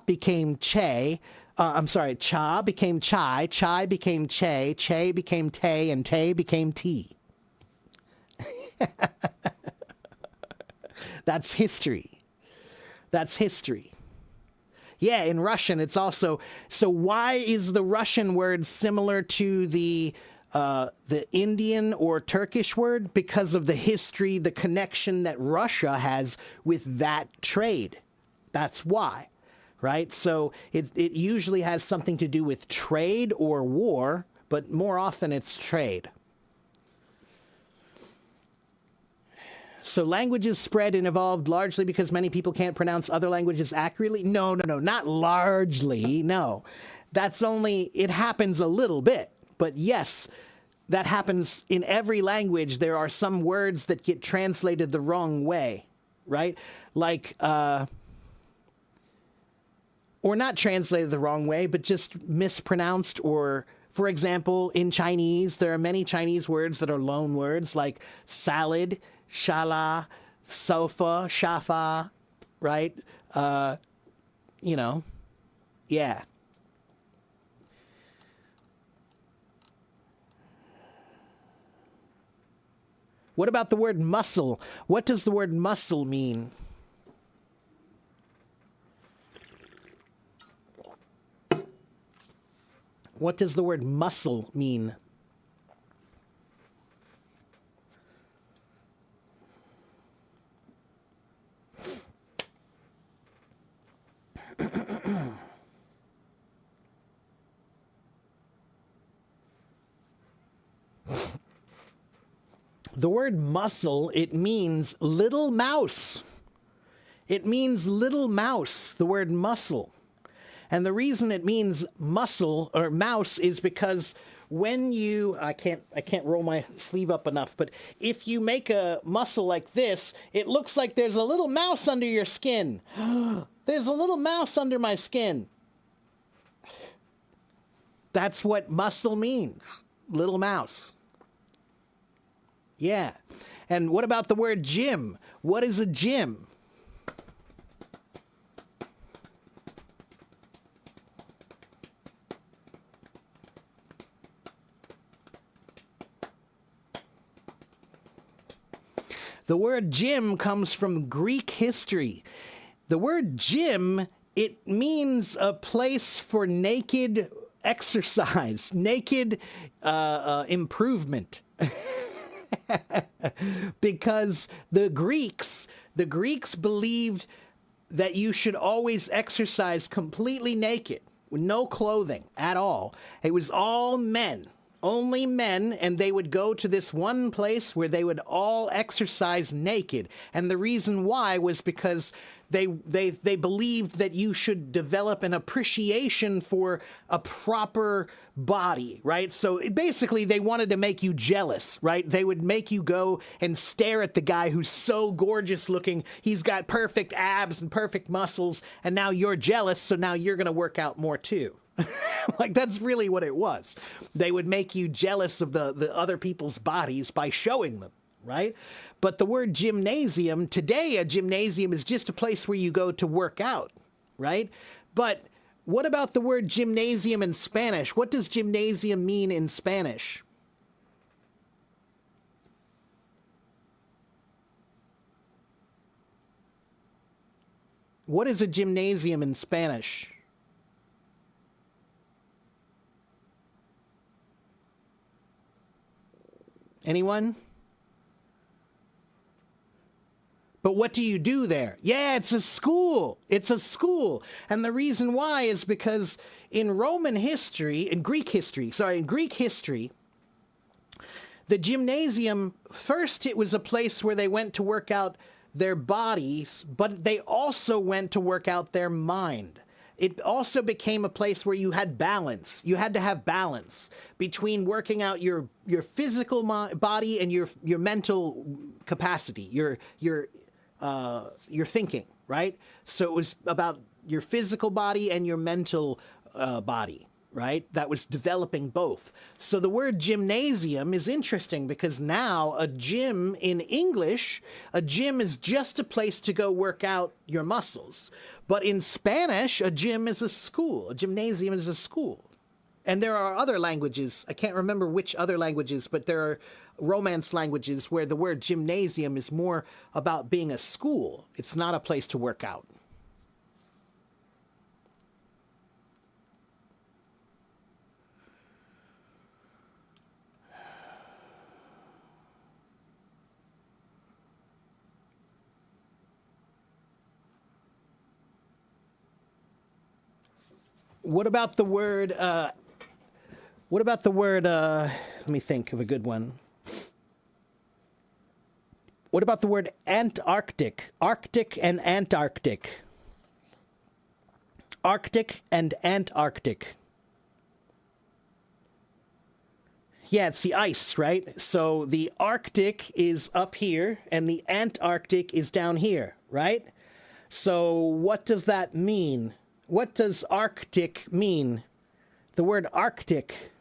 became che. Cha became chai. Chai became che became te, and te became tea. That's history. That's history. Yeah, in Russian, it's also... So why is the Russian word similar to the Indian or Turkish word? Because of the history, the connection that Russia has with that trade. That's why, right? So it usually has something to do with trade or war, but more often it's trade. So languages spread and evolved largely because many people can't pronounce other languages accurately? No, not largely, no. That's only, it happens a little bit. But yes, that happens in every language. There are some words that get translated the wrong way. right? Like, or not translated the wrong way, but just mispronounced. Or, for example, in Chinese, there are many Chinese words that are loan words, like salad, shala, sofa, shafa, right? You know, yeah. What about the word muscle? What does the word muscle mean? What does the word muscle mean? The word muscle, it means little mouse. It means little mouse, the word muscle. And the reason it means muscle or mouse is because when you, I can't roll my sleeve up enough, but if you make a muscle like this, it looks like there's a little mouse under your skin. There's a little mouse under my skin. That's what muscle means, little mouse. Yeah. And what about the word gym? What is a gym? The word gym comes from Greek history. The word gym, it means a place for naked exercise, naked improvement. Because the Greeks believed that you should always exercise completely naked, with no clothing at all. It was all men, only men, and they would go to this one place where they would all exercise naked. And the reason why was because they believed that you should develop an appreciation for a proper body, right? So basically they wanted to make you jealous, right? They would make you go and stare at the guy who's so gorgeous looking. He's got perfect abs and perfect muscles, and now you're jealous, so now you're going to work out more too. Like, that's really what it was. They would make you jealous of the other people's bodies by showing them, right? But the word gymnasium, today a gymnasium is just a place where you go to work out, right? But what about the word gymnasium in Spanish? What does gymnasium mean in Spanish? What is a gymnasium in Spanish? Anyone? But what do you do there? Yeah, it's a school. It's a school. And the reason why is because in Greek history, the gymnasium, first it was a place where they went to work out their bodies, but they also went to work out their mind. It also became a place where you had balance. You had to have balance between working out your physical body and your mental capacity, your thinking, right? So it was about your physical body and your mental body, right? That was developing both. So the word gymnasium is interesting because now a gym in English, a gym is just a place to go work out your muscles. But in Spanish, a gym is a school. A gymnasium is a school. And there are other languages, I can't remember which other languages, but there are Romance languages where the word gymnasium is more about being a school. It's not a place to work out. What about the word, let me think of a good one. What about the word Antarctic? Arctic and Antarctic. Arctic and Antarctic. Yeah, it's the ice, right? So the Arctic is up here and the Antarctic is down here, right? So what does that mean? What does Arctic mean? The word Arctic.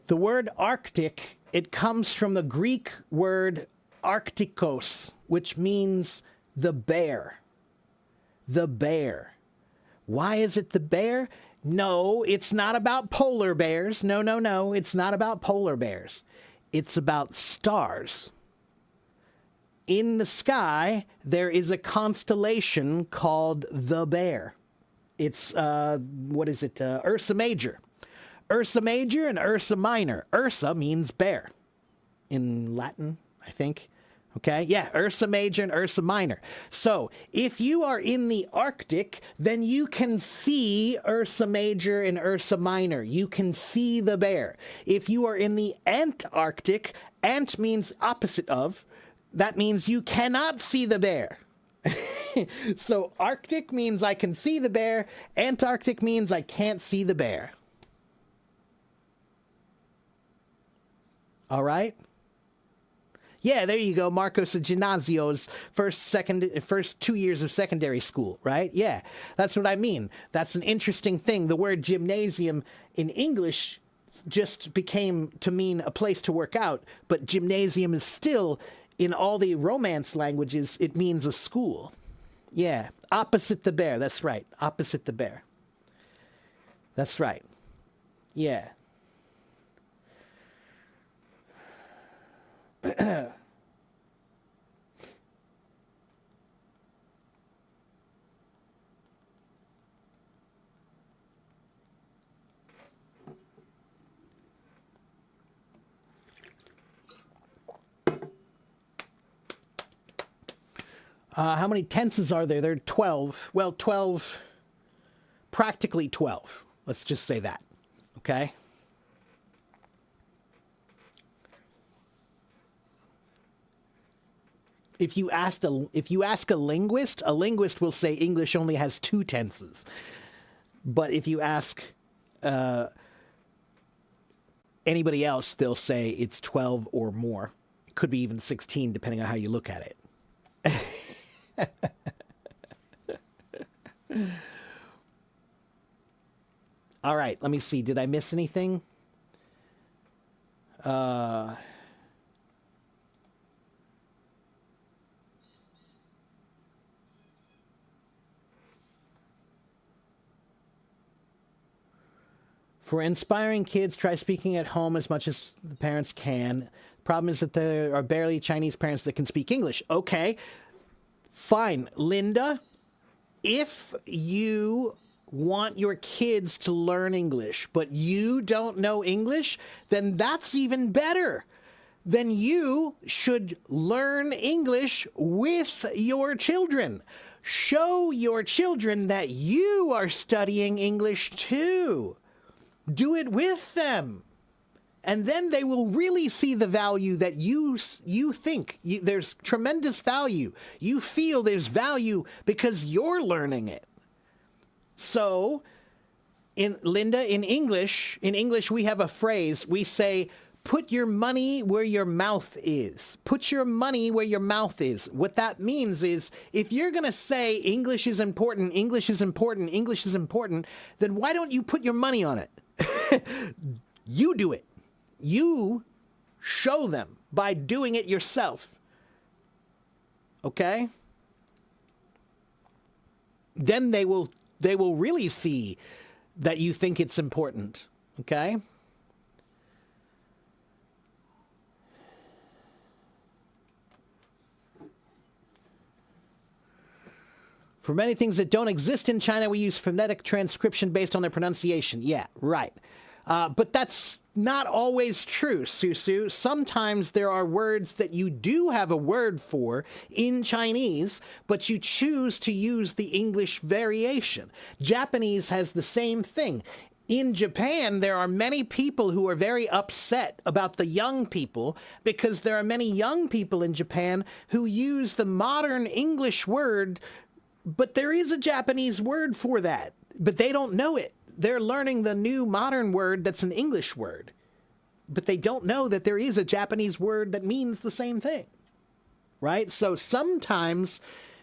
The word Arctic, it comes from the Greek word Arctikos, which means the bear. The bear. Why is it the bear? No, it's not about polar bears. No, no, no. It's not about polar bears. It's about stars. In the sky, there is a constellation called the Bear. It's, Ursa Major. Ursa Major and Ursa Minor. Ursa means bear in Latin, I think. Okay, yeah, Ursa Major and Ursa Minor. So if you are in the Arctic, then you can see Ursa Major and Ursa Minor. You can see the bear. If you are in the Antarctic, ant means opposite of. That means you cannot see the bear. So Arctic means I can see the bear. Antarctic means I can't see the bear. All right? Yeah, there you go. Marcos Gimnasio's first 2 years of secondary school, right? Yeah, that's what I mean. That's an interesting thing. The word gymnasium in English just became to mean a place to work out, but gymnasium is still, in all the Romance languages, it means a school. Yeah, opposite the bear. That's right. Opposite the bear. That's right. Yeah. How many tenses are there? There are 12. Well, 12, practically 12. Let's just say that. Okay? If you ask a linguist will say English only has 2 tenses. But if you ask anybody else, they'll say it's 12 or more. It could be even 16, depending on how you look at it. All right, let me see. Did I miss anything? For inspiring kids, try speaking at home as much as the parents can. Problem is that there are barely Chinese parents that can speak English. Okay, fine. Linda, if you want your kids to learn English, but you don't know English, then that's even better. Then you should learn English with your children. Show your children that you are studying English too. Do it with them. And then they will really see the value that you think. There's tremendous value. You feel there's value because you're learning it. So, in English, we have a phrase. We say, put your money where your mouth is. Put your money where your mouth is. What that means is, if you're going to say English is important, English is important, English is important, then why don't you put your money on it? You do it. You show them by doing it yourself. Okay? Then they will really see that you think it's important. Okay? For many things that don't exist in China, we use phonetic transcription based on their pronunciation. Yeah, right. But that's not always true, Susu. Sometimes there are words that you do have a word for in Chinese, but you choose to use the English variation. Japanese has the same thing. In Japan, there are many people who are very upset about the young people because there are many young people in Japan who use the modern English word, but there is a Japanese word for that, but they don't know it. They're learning the new modern word that's an English word, but they don't know that there is a Japanese word that means the same thing, right? So sometimes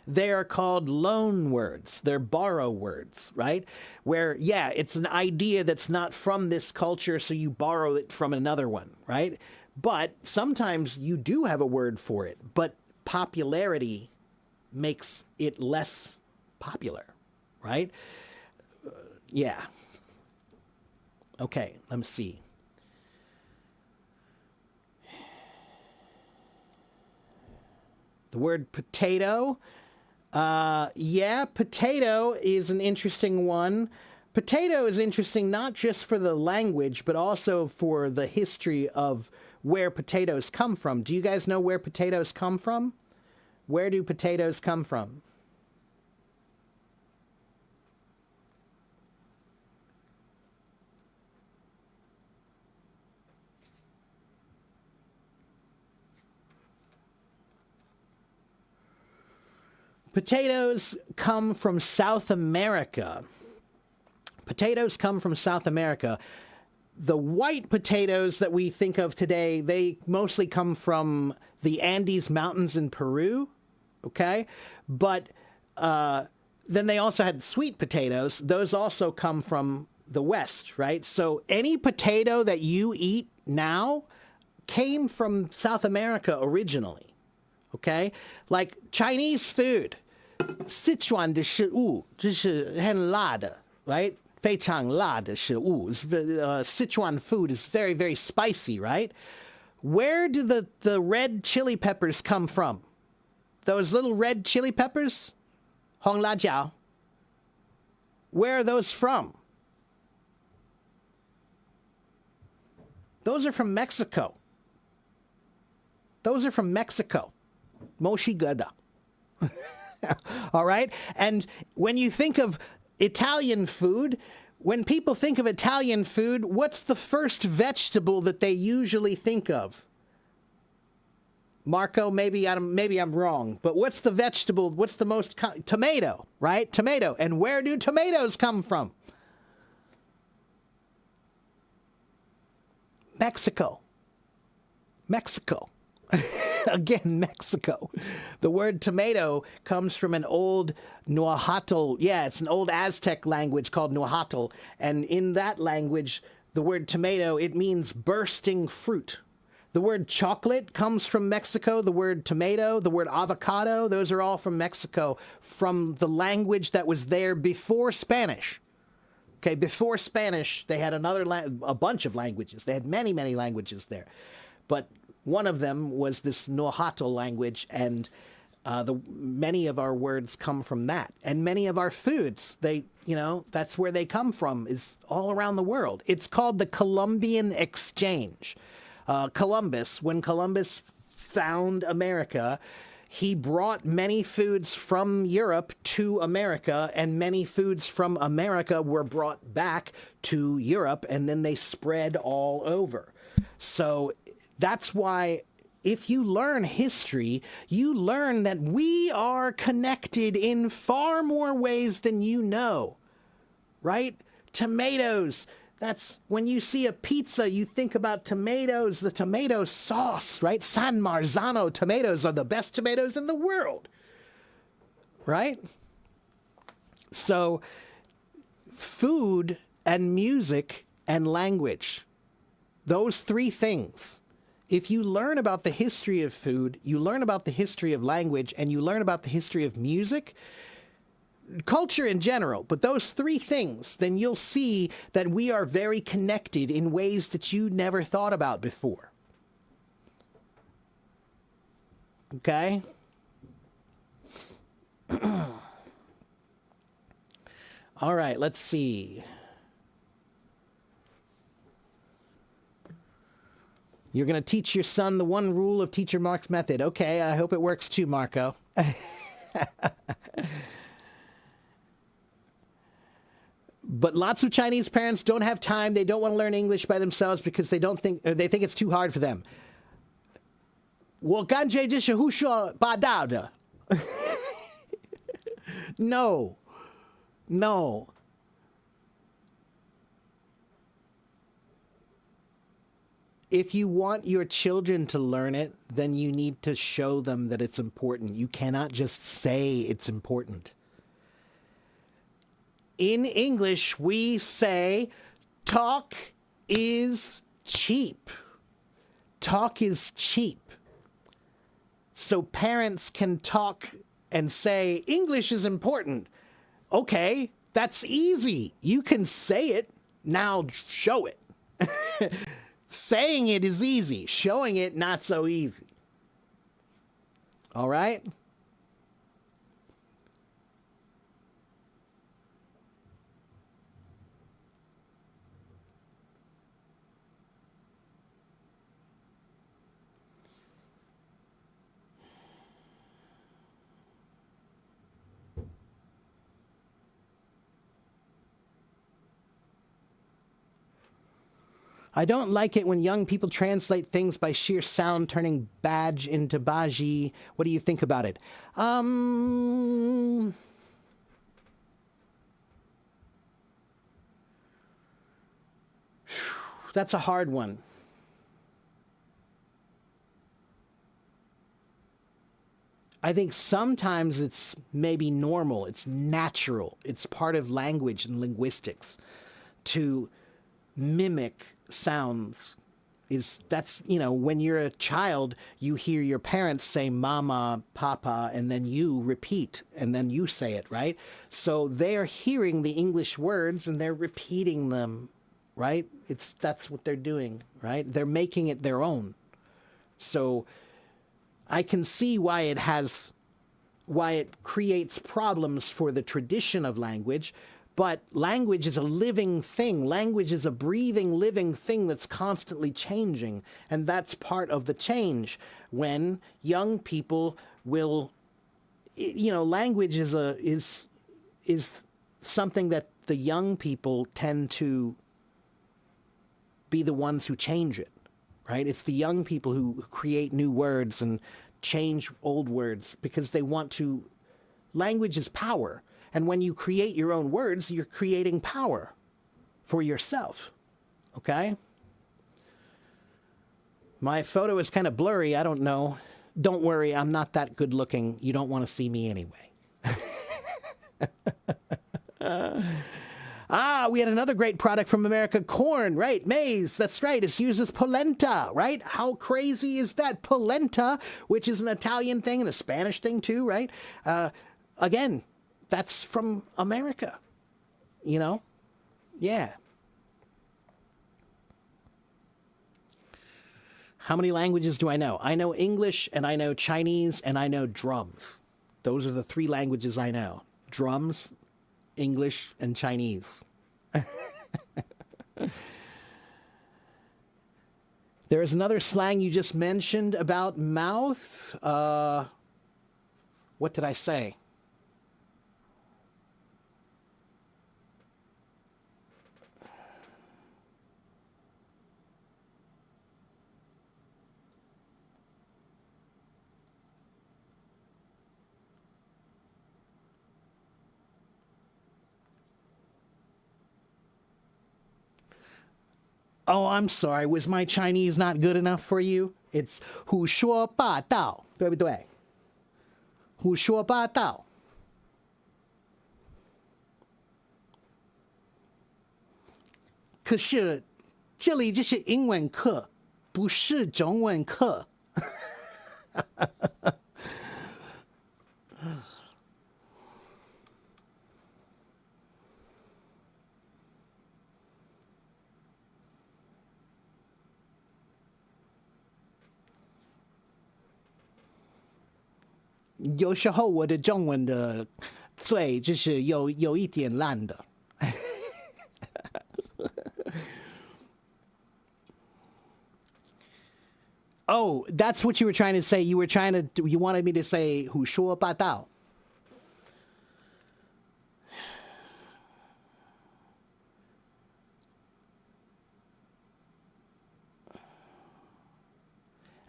they are called loan words. They're borrow words, right? Where, yeah, it's an idea that's not from this culture, so you borrow it from another one, right? But sometimes you do have a word for it, but popularity makes it less popular, right? Yeah. Okay, let me see. The word potato. Yeah, potato is an interesting one. Potato is interesting not just for the language, but also for the history of where potatoes come from. Do you guys know where potatoes come from? Where do potatoes come from? Potatoes come from South America. Potatoes come from South America. The white potatoes that we think of today, they mostly come from the Andes Mountains in Peru, okay? But then they also had sweet potatoes. Those also come from the West, right? So any potato that you eat now came from South America originally. Okay, like Chinese food, 四川的食物就是很辣的 right? 非常辣的食物. Sichuan food is very, very spicy, right? Where do the red chili peppers come from? Those little red chili peppers? 红辣椒. Where are those from? Those are from Mexico. Those are from Mexico. Moshigada. All right? And when you think of Italian food, when people think of Italian food, what's the first vegetable that they usually think of? Marco, maybe I'm wrong, but what's the vegetable? What's the most tomato, right? Tomato. And where do tomatoes come from? Mexico. Mexico. Again, Mexico. The word tomato comes from an old Nahuatl. Yeah, it's an old Aztec language called Nahuatl. And in that language, the word tomato, it means bursting fruit. The word chocolate comes from Mexico. The word tomato, the word avocado, those are all from Mexico, from the language that was there before Spanish. Okay, before Spanish, they had a bunch of languages. They had many, many languages there. But one of them was this Nahuatl language, and many of our words come from that. And many of our foods, that's where they come from, is all around the world. It's called the Columbian Exchange. When Columbus found America, he brought many foods from Europe to America, and many foods from America were brought back to Europe, and then they spread all over. So that's why if you learn history, you learn that we are connected in far more ways than you know, right? Tomatoes. That's when you see a pizza, you think about tomatoes, the tomato sauce, right? San Marzano tomatoes are the best tomatoes in the world, right? So food and music and language, those three things. If you learn about the history of food, you learn about the history of language, and you learn about the history of music, culture in general, but those three things, then you'll see that we are very connected in ways that you never thought about before. Okay? All right, let's see. You're going to teach your son the one rule of Teacher Mark's method. Okay, I hope it works too, Marco. But lots of Chinese parents don't have time. They don't want to learn English by themselves because they think it's too hard for them. 我感觉这是胡说八道的. No. If you want your children to learn it, then you need to show them that it's important. You cannot just say it's important. In English, we say, talk is cheap. Talk is cheap. So parents can talk and say, English is important. Okay, that's easy. You can say it. Now show it. Saying it is easy. Showing it, not so easy. All right? I don't like it when young people translate things by sheer sound, turning badge into baji. What do you think about it? That's a hard one. I think sometimes it's maybe normal. It's natural. It's part of language and linguistics to mimic sounds. That's when you're a child, you hear your parents say mama, papa, and then you repeat, and then you say it, right? So they're hearing the English words and they're repeating them, right? That's what they're doing, right? They're making it their own. So I can see why it creates problems for the tradition of language. But language is a living thing. Language is a breathing, living thing that's constantly changing. And that's part of the change. When young people will, language is something that the young people tend to be the ones who change it, right? It's the young people who create new words and change old words because they want to. Language is power. And when you create your own words, you're creating power for yourself. Okay? My photo is kind of blurry. I don't know. Don't worry. I'm not that good looking. You don't want to see me anyway. We had another great product from America. Corn, right? Maize. That's right. It uses polenta, right? How crazy is that? Polenta, which is an Italian thing and a Spanish thing too, right? Again, that's from America, Yeah. How many languages do I know? I know English, and I know Chinese, and I know drums. Those are the 3 languages I know. Drums, English, and Chinese. There is another slang you just mentioned about mouth. What did I say? Oh, I'm sorry. Was my Chinese not good enough for you? It's 胡说八道，对不对？胡说八道。可是这里这是英文课，不是中文课。有时候我的中文的嘴就是有一点烂的。Oh, that's what you were trying to say. You wanted me to say 胡说八道.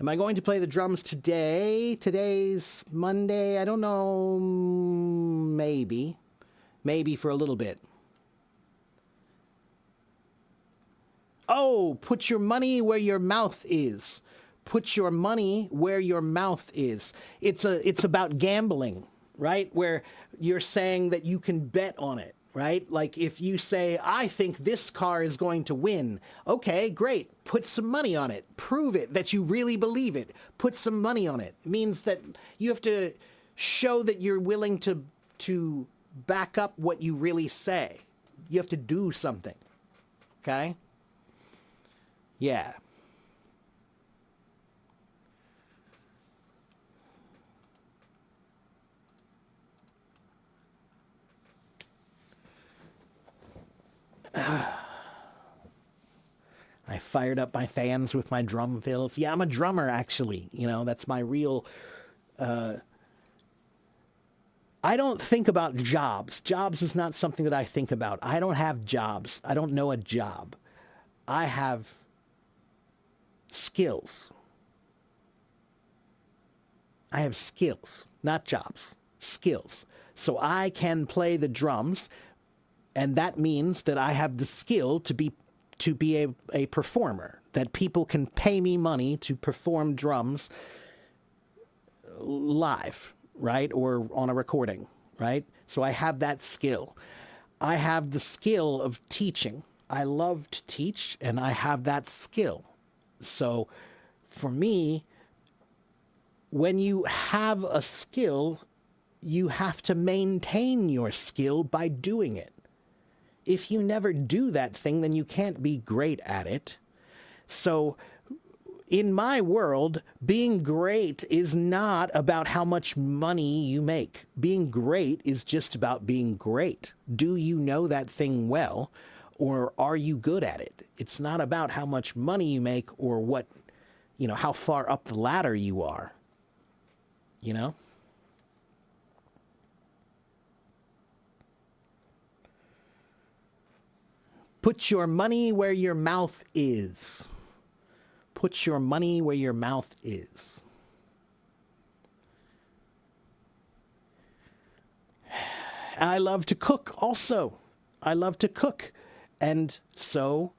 Am I going to play the drums today? Today's Monday. I don't know. Maybe. Maybe for a little bit. Oh, put your money where your mouth is. Put your money where your mouth is. It's about gambling, right? Where you're saying that you can bet on it, right? Like if you say, I think this car is going to win. Okay, great. Put some money on it. Prove it that you really believe it. Put some money on it. It means that you have to show that you're willing to back up what you really say. You have to do something. Okay? Yeah. I fired up my fans with my drum fills. Yeah, I'm a drummer, actually. You know, that's my real... I don't think about jobs. Jobs is not something that I think about. I don't have jobs. I don't know a job. I have skills. I have skills, not jobs. Skills. So I can play the drums, and that means that I have the skill to be a performer, that people can pay me money to perform drums live, right? Or on a recording, right? So I have that skill. I have the skill of teaching. I love to teach, and I have that skill. So for me, when you have a skill, you have to maintain your skill by doing it. If you never do that thing, then you can't be great at it. So in my world, being great is not about how much money you make. Being great is just about being great. Do you know that thing well, or are you good at it? It's not about how much money you make or what, you know, how far up the ladder you are. You know? Put your money where your mouth is. Put your money where your mouth is. I love to cook also. I love to cook. And so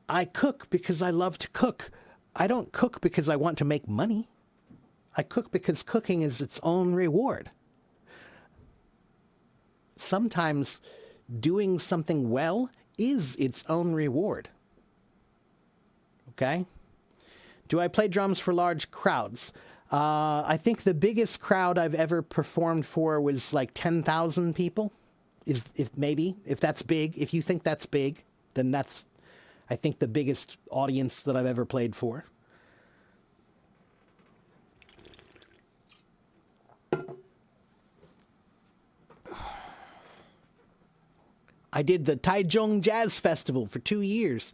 I cook because I love to cook. I don't cook because I want to make money. I cook because cooking is its own reward. Sometimes doing something well is its own reward. Okay? Do I play drums for large crowds? I think the biggest crowd I've ever performed for was like 10,000 people. If that's big, if you think that's big, then that's, I think, the biggest audience that I've ever played for. I did the Taichung Jazz Festival for 2 years.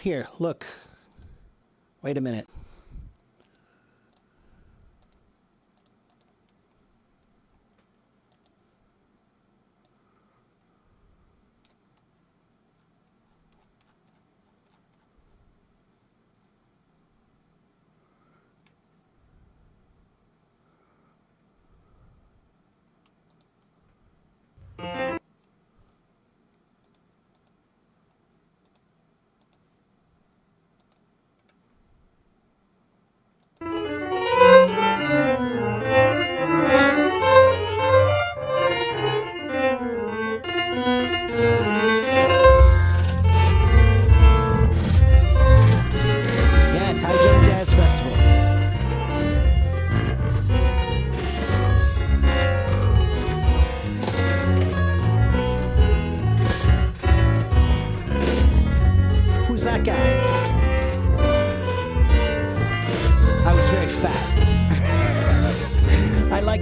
Here, look. Wait a minute.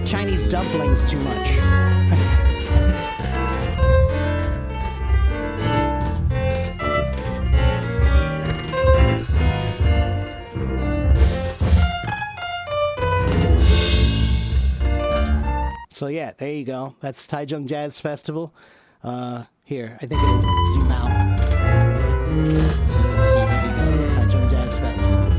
Chinese dumplings too much. So yeah, there you go. That's Taichung Jazz Festival. Here, I think it'll zoom out. So you can see, there you go, Taichung Jazz Festival.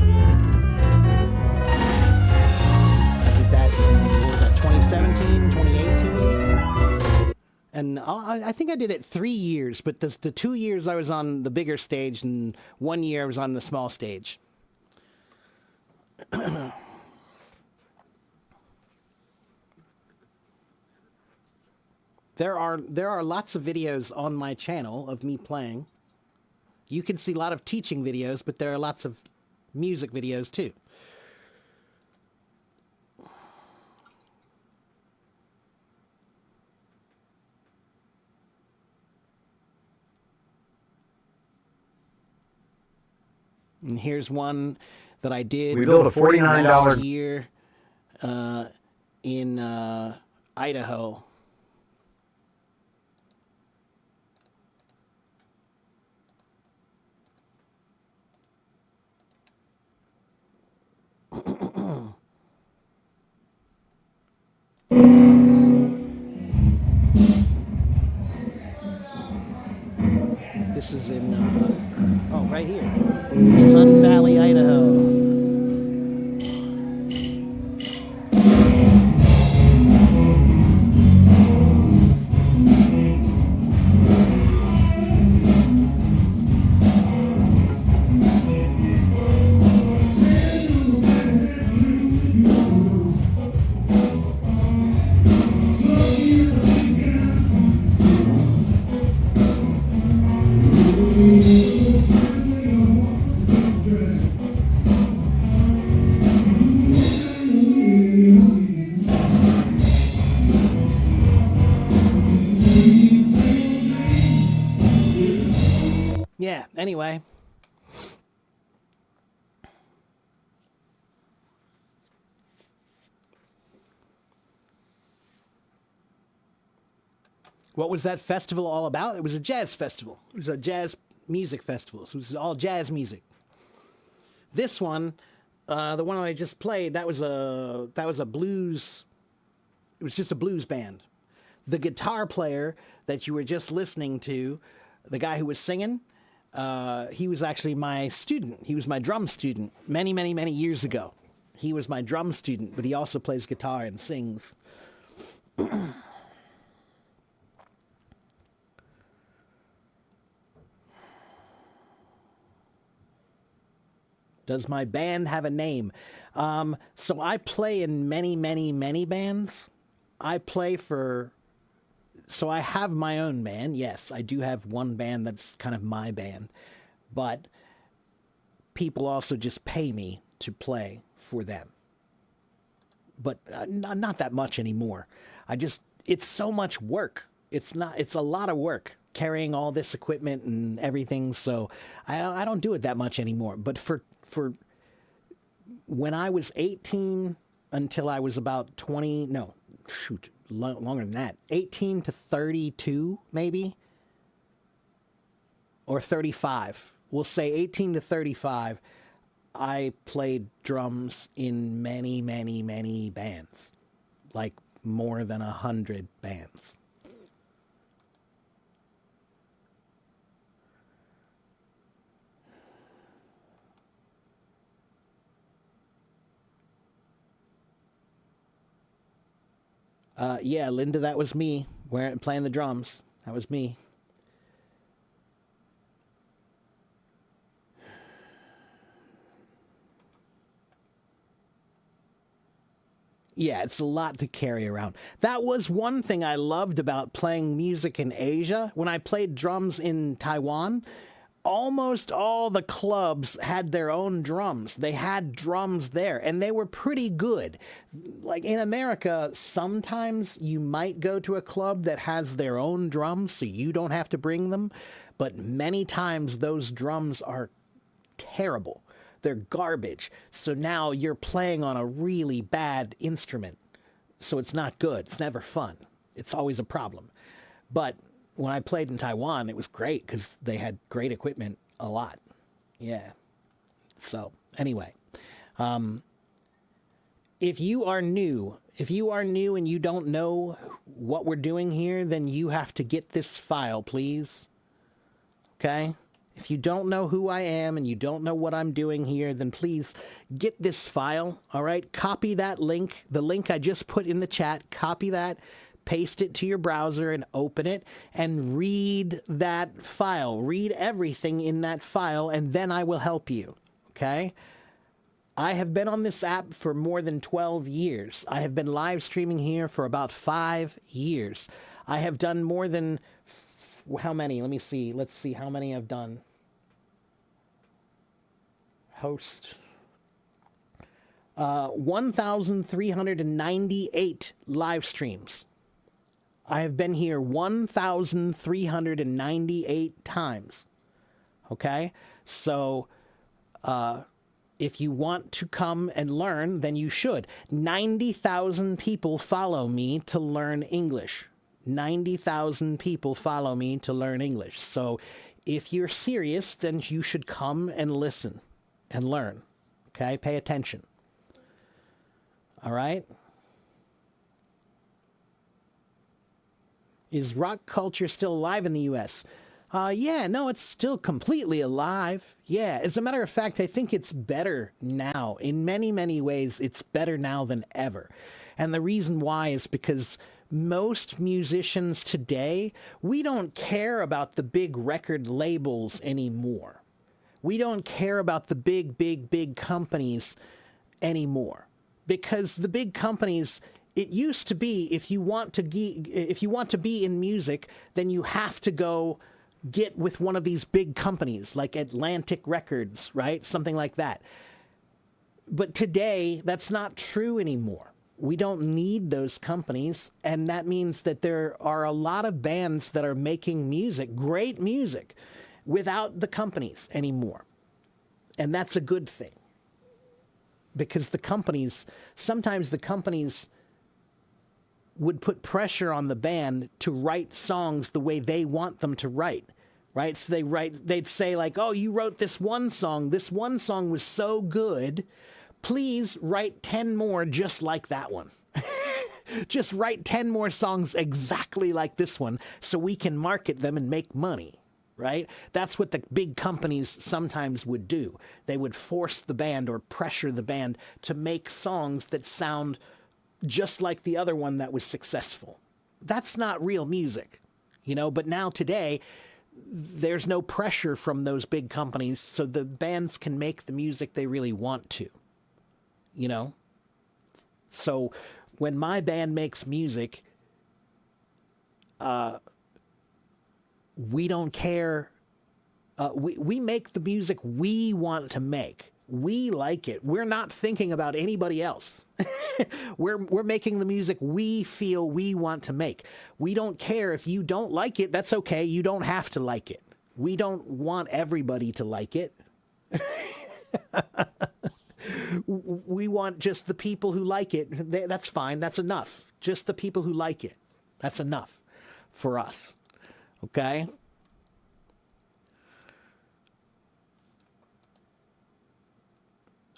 And I think I did it 3 years, but the 2 years I was on the bigger stage and 1 year I was on the small stage. There are lots of videos on my channel of me playing. You can see a lot of teaching videos, but there are lots of music videos too. And here's one that I did. We built a $49 last year in Idaho. This is in, right here, Sun Valley, Idaho. Yeah, anyway. What was that festival all about? It was a jazz festival. It was a jazz music festival. So it was all jazz music. This one, the one I just played, that was a blues. It was just a blues band. The guitar player that you were just listening to, the guy who was singing, he was actually my student. He was my drum student many, many, many years ago. He was my drum student, but he also plays guitar and sings. Does my band have a name? So I play in many, many, many bands. So I have my own band. Yes, I do have one band that's kind of my band. But people also just pay me to play for them. But not that much anymore. It's so much work. It's a lot of work carrying all this equipment and everything. So I don't do it that much anymore. But for when I was 18 until I was about 20, no, shoot, longer than that, 18 to 32 maybe, or 35. We'll say 18 to 35, I played drums in many, many, many bands, like more than 100 bands. Yeah, Linda, that was me playing the drums. That was me. Yeah, it's a lot to carry around. That was one thing I loved about playing music in Asia. When I played drums in Taiwan, almost all the clubs had their own drums. They had drums there, and they were pretty good. Like in America, sometimes you might go to a club that has their own drums, so you don't have to bring them. But many times those drums are terrible. They're garbage. So now you're playing on a really bad instrument. So it's not good. It's never fun. It's always a problem. But when I played in Taiwan, it was great because they had great equipment a lot. Yeah. So anyway, if you are new and you don't know what we're doing here, then you have to get this file, please. Okay? If you don't know who I am and you don't know what I'm doing here, then please get this file, all right? Copy that link, the link I just put in the chat, copy that, paste it to your browser and open it and read that file. Read everything in that file, and then I will help you. Okay? I have been on this app for more than 12 years. I have been live streaming here for about 5 years. I have done more than, how many? Let me see. Let's see how many I've done. Host. 1,398 live streams. I have been here 1,398 times. Okay? So, if you want to come and learn, then you should. 90,000 people follow me to learn English. 90,000 people follow me to learn English. So if you're serious, then you should come and listen and learn. Okay? Pay attention. All right? Is rock culture still alive in the U.S.? Yeah, no, it's still completely alive. Yeah, as a matter of fact, I think it's better now. In many, many ways, it's better now than ever. And the reason why is because most musicians today, we don't care about the big record labels anymore. We don't care about the big companies anymore. Because the big companies, it used to be, if you want to be in music, then you have to go get with one of these big companies like Atlantic Records, right? Something like that. But today, that's not true anymore. We don't need those companies, and that means that there are a lot of bands that are making music, great music, without the companies anymore. And that's a good thing. Because sometimes the companies would put pressure on the band to write songs the way they want them to write, right? So they'd say like, oh, you wrote this one song was so good, please write 10 more just like that one. Just write 10 more songs exactly like this one so we can market them and make money, right? That's what the big companies sometimes would do. They would force the band or pressure the band to make songs that sound just like the other one that was successful. That's not real music, but now today, there's no pressure from those big companies, so the bands can make the music they really want to, So when my band makes music, we don't care. We make the music we want to make. We like it. We're not thinking about anybody else. We're making the music we feel we want to make. We don't care if you don't like it. That's okay. You don't have to like it. We don't want everybody to like it. We want just the people who like it. That's fine. That's enough. Just the people who like it. That's enough for us. Okay?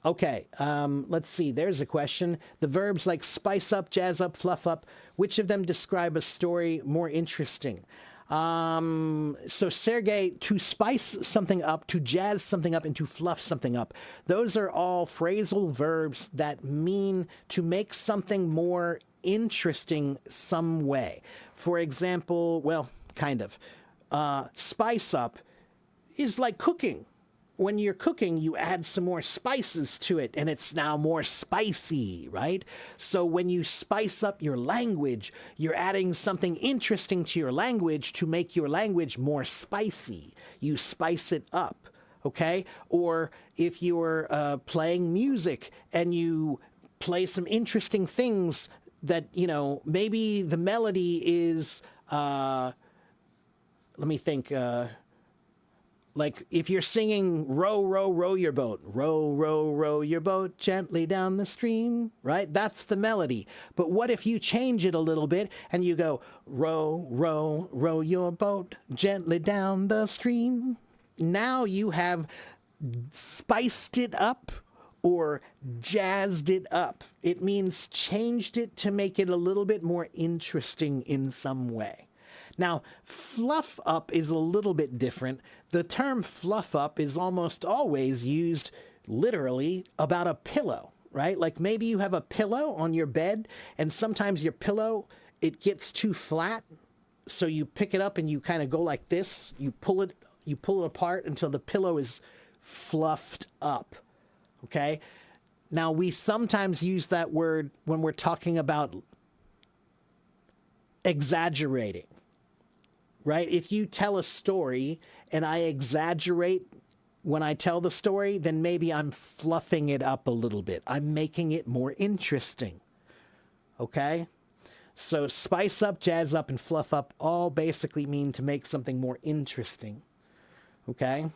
Okay, let's see. There's a question. The verbs like spice up, jazz up, fluff up, which of them describe a story more interesting? So, Sergey, to spice something up, to jazz something up, and to fluff something up, those are all phrasal verbs that mean to make something more interesting some way. For example, well, kind of. Spice up is like cooking. When you're cooking, you add some more spices to it, and it's now more spicy, right? So when you spice up your language, you're adding something interesting to your language to make your language more spicy. You spice it up, okay? Or if you're playing music and you play some interesting things that, maybe the melody is, let me think, like if you're singing row, row, row your boat, row, row, row your boat gently down the stream, right? That's the melody. But what if you change it a little bit and you go row, row, row your boat gently down the stream? Now you have spiced it up or jazzed it up. It means changed it to make it a little bit more interesting in some way. Now, fluff up is a little bit different. The term fluff up is almost always used literally about a pillow, right? Like maybe you have a pillow on your bed, and sometimes your pillow it gets too flat. So you pick it up and you kind of go like this. You pull it apart until the pillow is fluffed up. Okay? Now, we sometimes use that word when we're talking about exaggerating, right? If you tell a story and I exaggerate when I tell the story, then maybe I'm fluffing it up a little bit. I'm making it more interesting. Okay? So spice up, jazz up, and fluff up all basically mean to make something more interesting. Okay?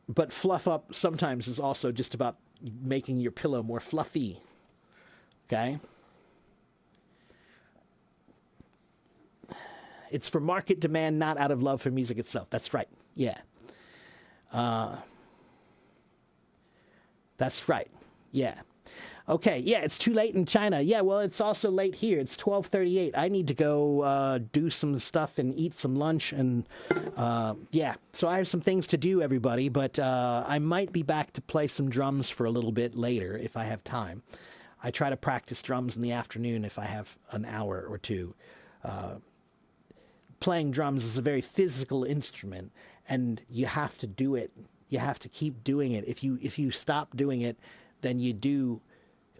But fluff up sometimes is also just about making your pillow more fluffy. Okay? It's for market demand, not out of love for music itself. That's right. Yeah. That's right. Yeah. Okay. Yeah, it's too late in China. Yeah, well, it's also late here. It's 12:38. I need to go do some stuff and eat some lunch. And yeah, so I have some things to do, everybody. But I might be back to play some drums for a little bit later if I have time. I try to practice drums in the afternoon if I have an hour or two. Playing drums is a very physical instrument, and you have to do it. You have to keep doing it. If you stop doing it, then you do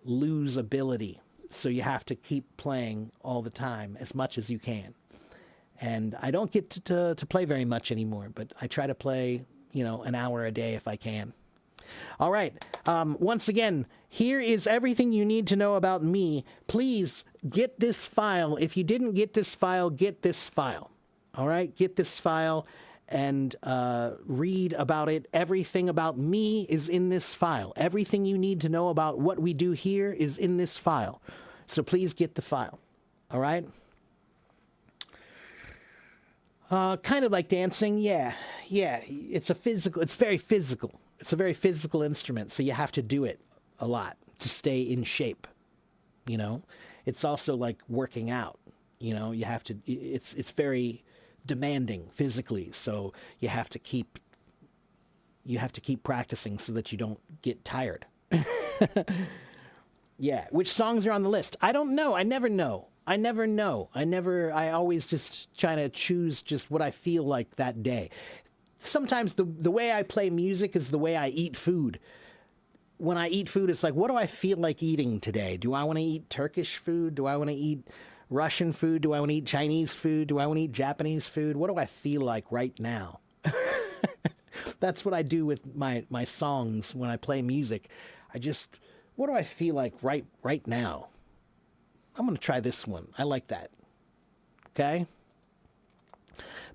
lose ability. So you have to keep playing all the time, as much as you can. And I don't get to play very much anymore, but I try to play, an hour a day if I can. All right. Once again, here is everything you need to know about me. Please get this file. If you didn't get this file, get this file. All right? Get this file and read about it. Everything about me is in this file. Everything you need to know about what we do here is in this file. So please get the file. All right? Kind of like dancing. Yeah. It's very physical. It's a very physical instrument, so you have to do it a lot to stay in shape. It's also like working out. You have to. It's very demanding physically, so you have to keep practicing so that you don't get tired. Yeah. Which songs are on the list? I don't know. I never know. I always just try to choose just what I feel like that day. Sometimes the way I play music is the way I eat food. When I eat food, it's like, what do I feel like eating today? Do I want to eat Turkish food? Do I want to eat Russian food? Do I want to eat Chinese food? Do I want to eat Japanese food? What do I feel like right now? That's what I do with my songs when I play music. What do I feel like right now? I'm going to try this one. I like that. Okay?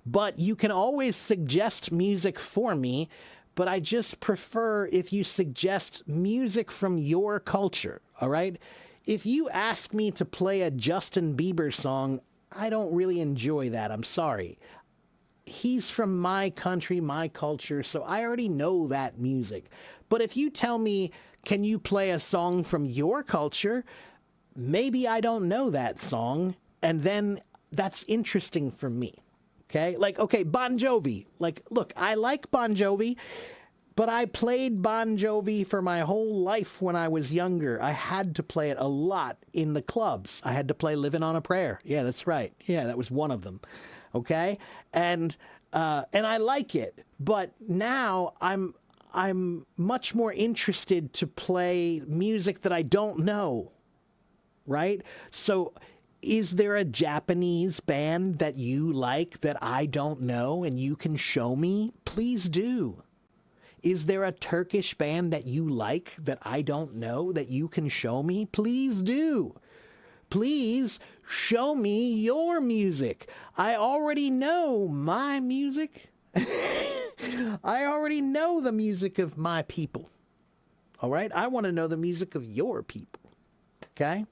But you can always suggest music for me, but I just prefer if you suggest music from your culture, all right? If you ask me to play a Justin Bieber song, I don't really enjoy that. I'm sorry. He's from my country, my culture, so I already know that music. But if you tell me, can you play a song from your culture, maybe I don't know that song, and then that's interesting for me. Okay? Okay, Bon Jovi. Look, I like Bon Jovi, but I played Bon Jovi for my whole life when I was younger. I had to play it a lot in the clubs. I had to play Living on a Prayer. Yeah, that's right. Yeah, that was one of them. Okay? And I like it. But now I'm much more interested to play music that I don't know. Right? So is there a Japanese band that you like that I don't know and you can show me? Please do. Is there a Turkish band that you like that I don't know that you can show me? Please do. Please show me your music. I already know my music. I already know the music of my people. All right? I want to know the music of your people. Okay?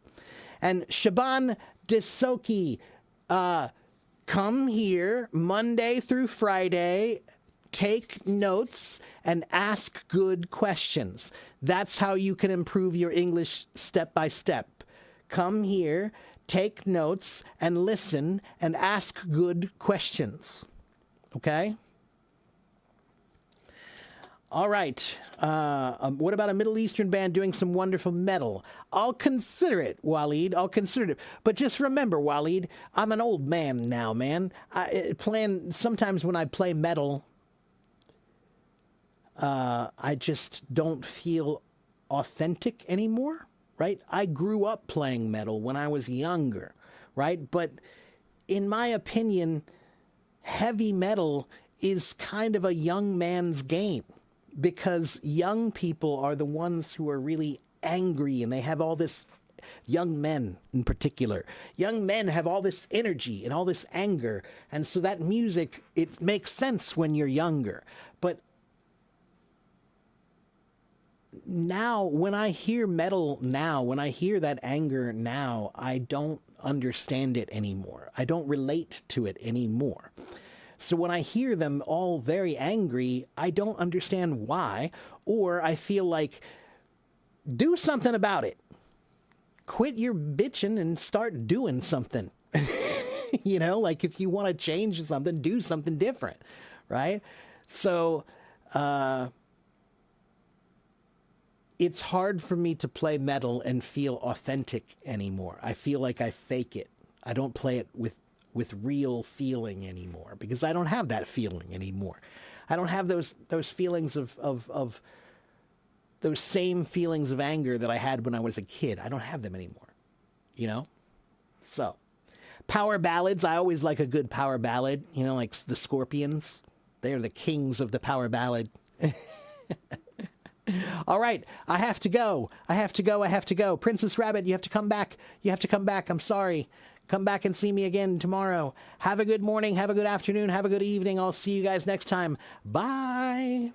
And Shaban Desoki, come here Monday through Friday, take notes, and ask good questions. That's how you can improve your English step by step. Come here, take notes, and listen, and ask good questions. Okay? All right. What about a Middle Eastern band doing some wonderful metal? I'll consider it, Waleed. I'll consider it. But just remember, Waleed, I'm an old man now, man. Sometimes when I play metal, I just don't feel authentic anymore, right? I grew up playing metal when I was younger, right? But in my opinion, heavy metal is kind of a young man's game, because young people are the ones who are really angry, and they have all this, young men in particular, young men have all this energy and all this anger. And so that music, it makes sense when you're younger. But now, when I hear metal now, when I hear that anger now, I don't understand it anymore. I don't relate to it anymore. So when I hear them all very angry, I don't understand why, or I feel like, do something about it. Quit your bitching and start doing something. You know, like if you want to change something, do something different, right? So it's hard for me to play metal and feel authentic anymore. I feel like I fake it. I don't play it with real feeling anymore, because I don't have that feeling anymore. I don't have those feelings of those same feelings of anger that I had when I was a kid. I don't have them anymore, you know? So, power ballads. I always like a good power ballad, you know, like the Scorpions. They're the kings of the power ballad. All right, I have to go. Princess Rabbit, you have to come back. I'm sorry. Come back and see me again tomorrow. Have a good morning, have a good afternoon, have a good evening. I'll see you guys next time. Bye.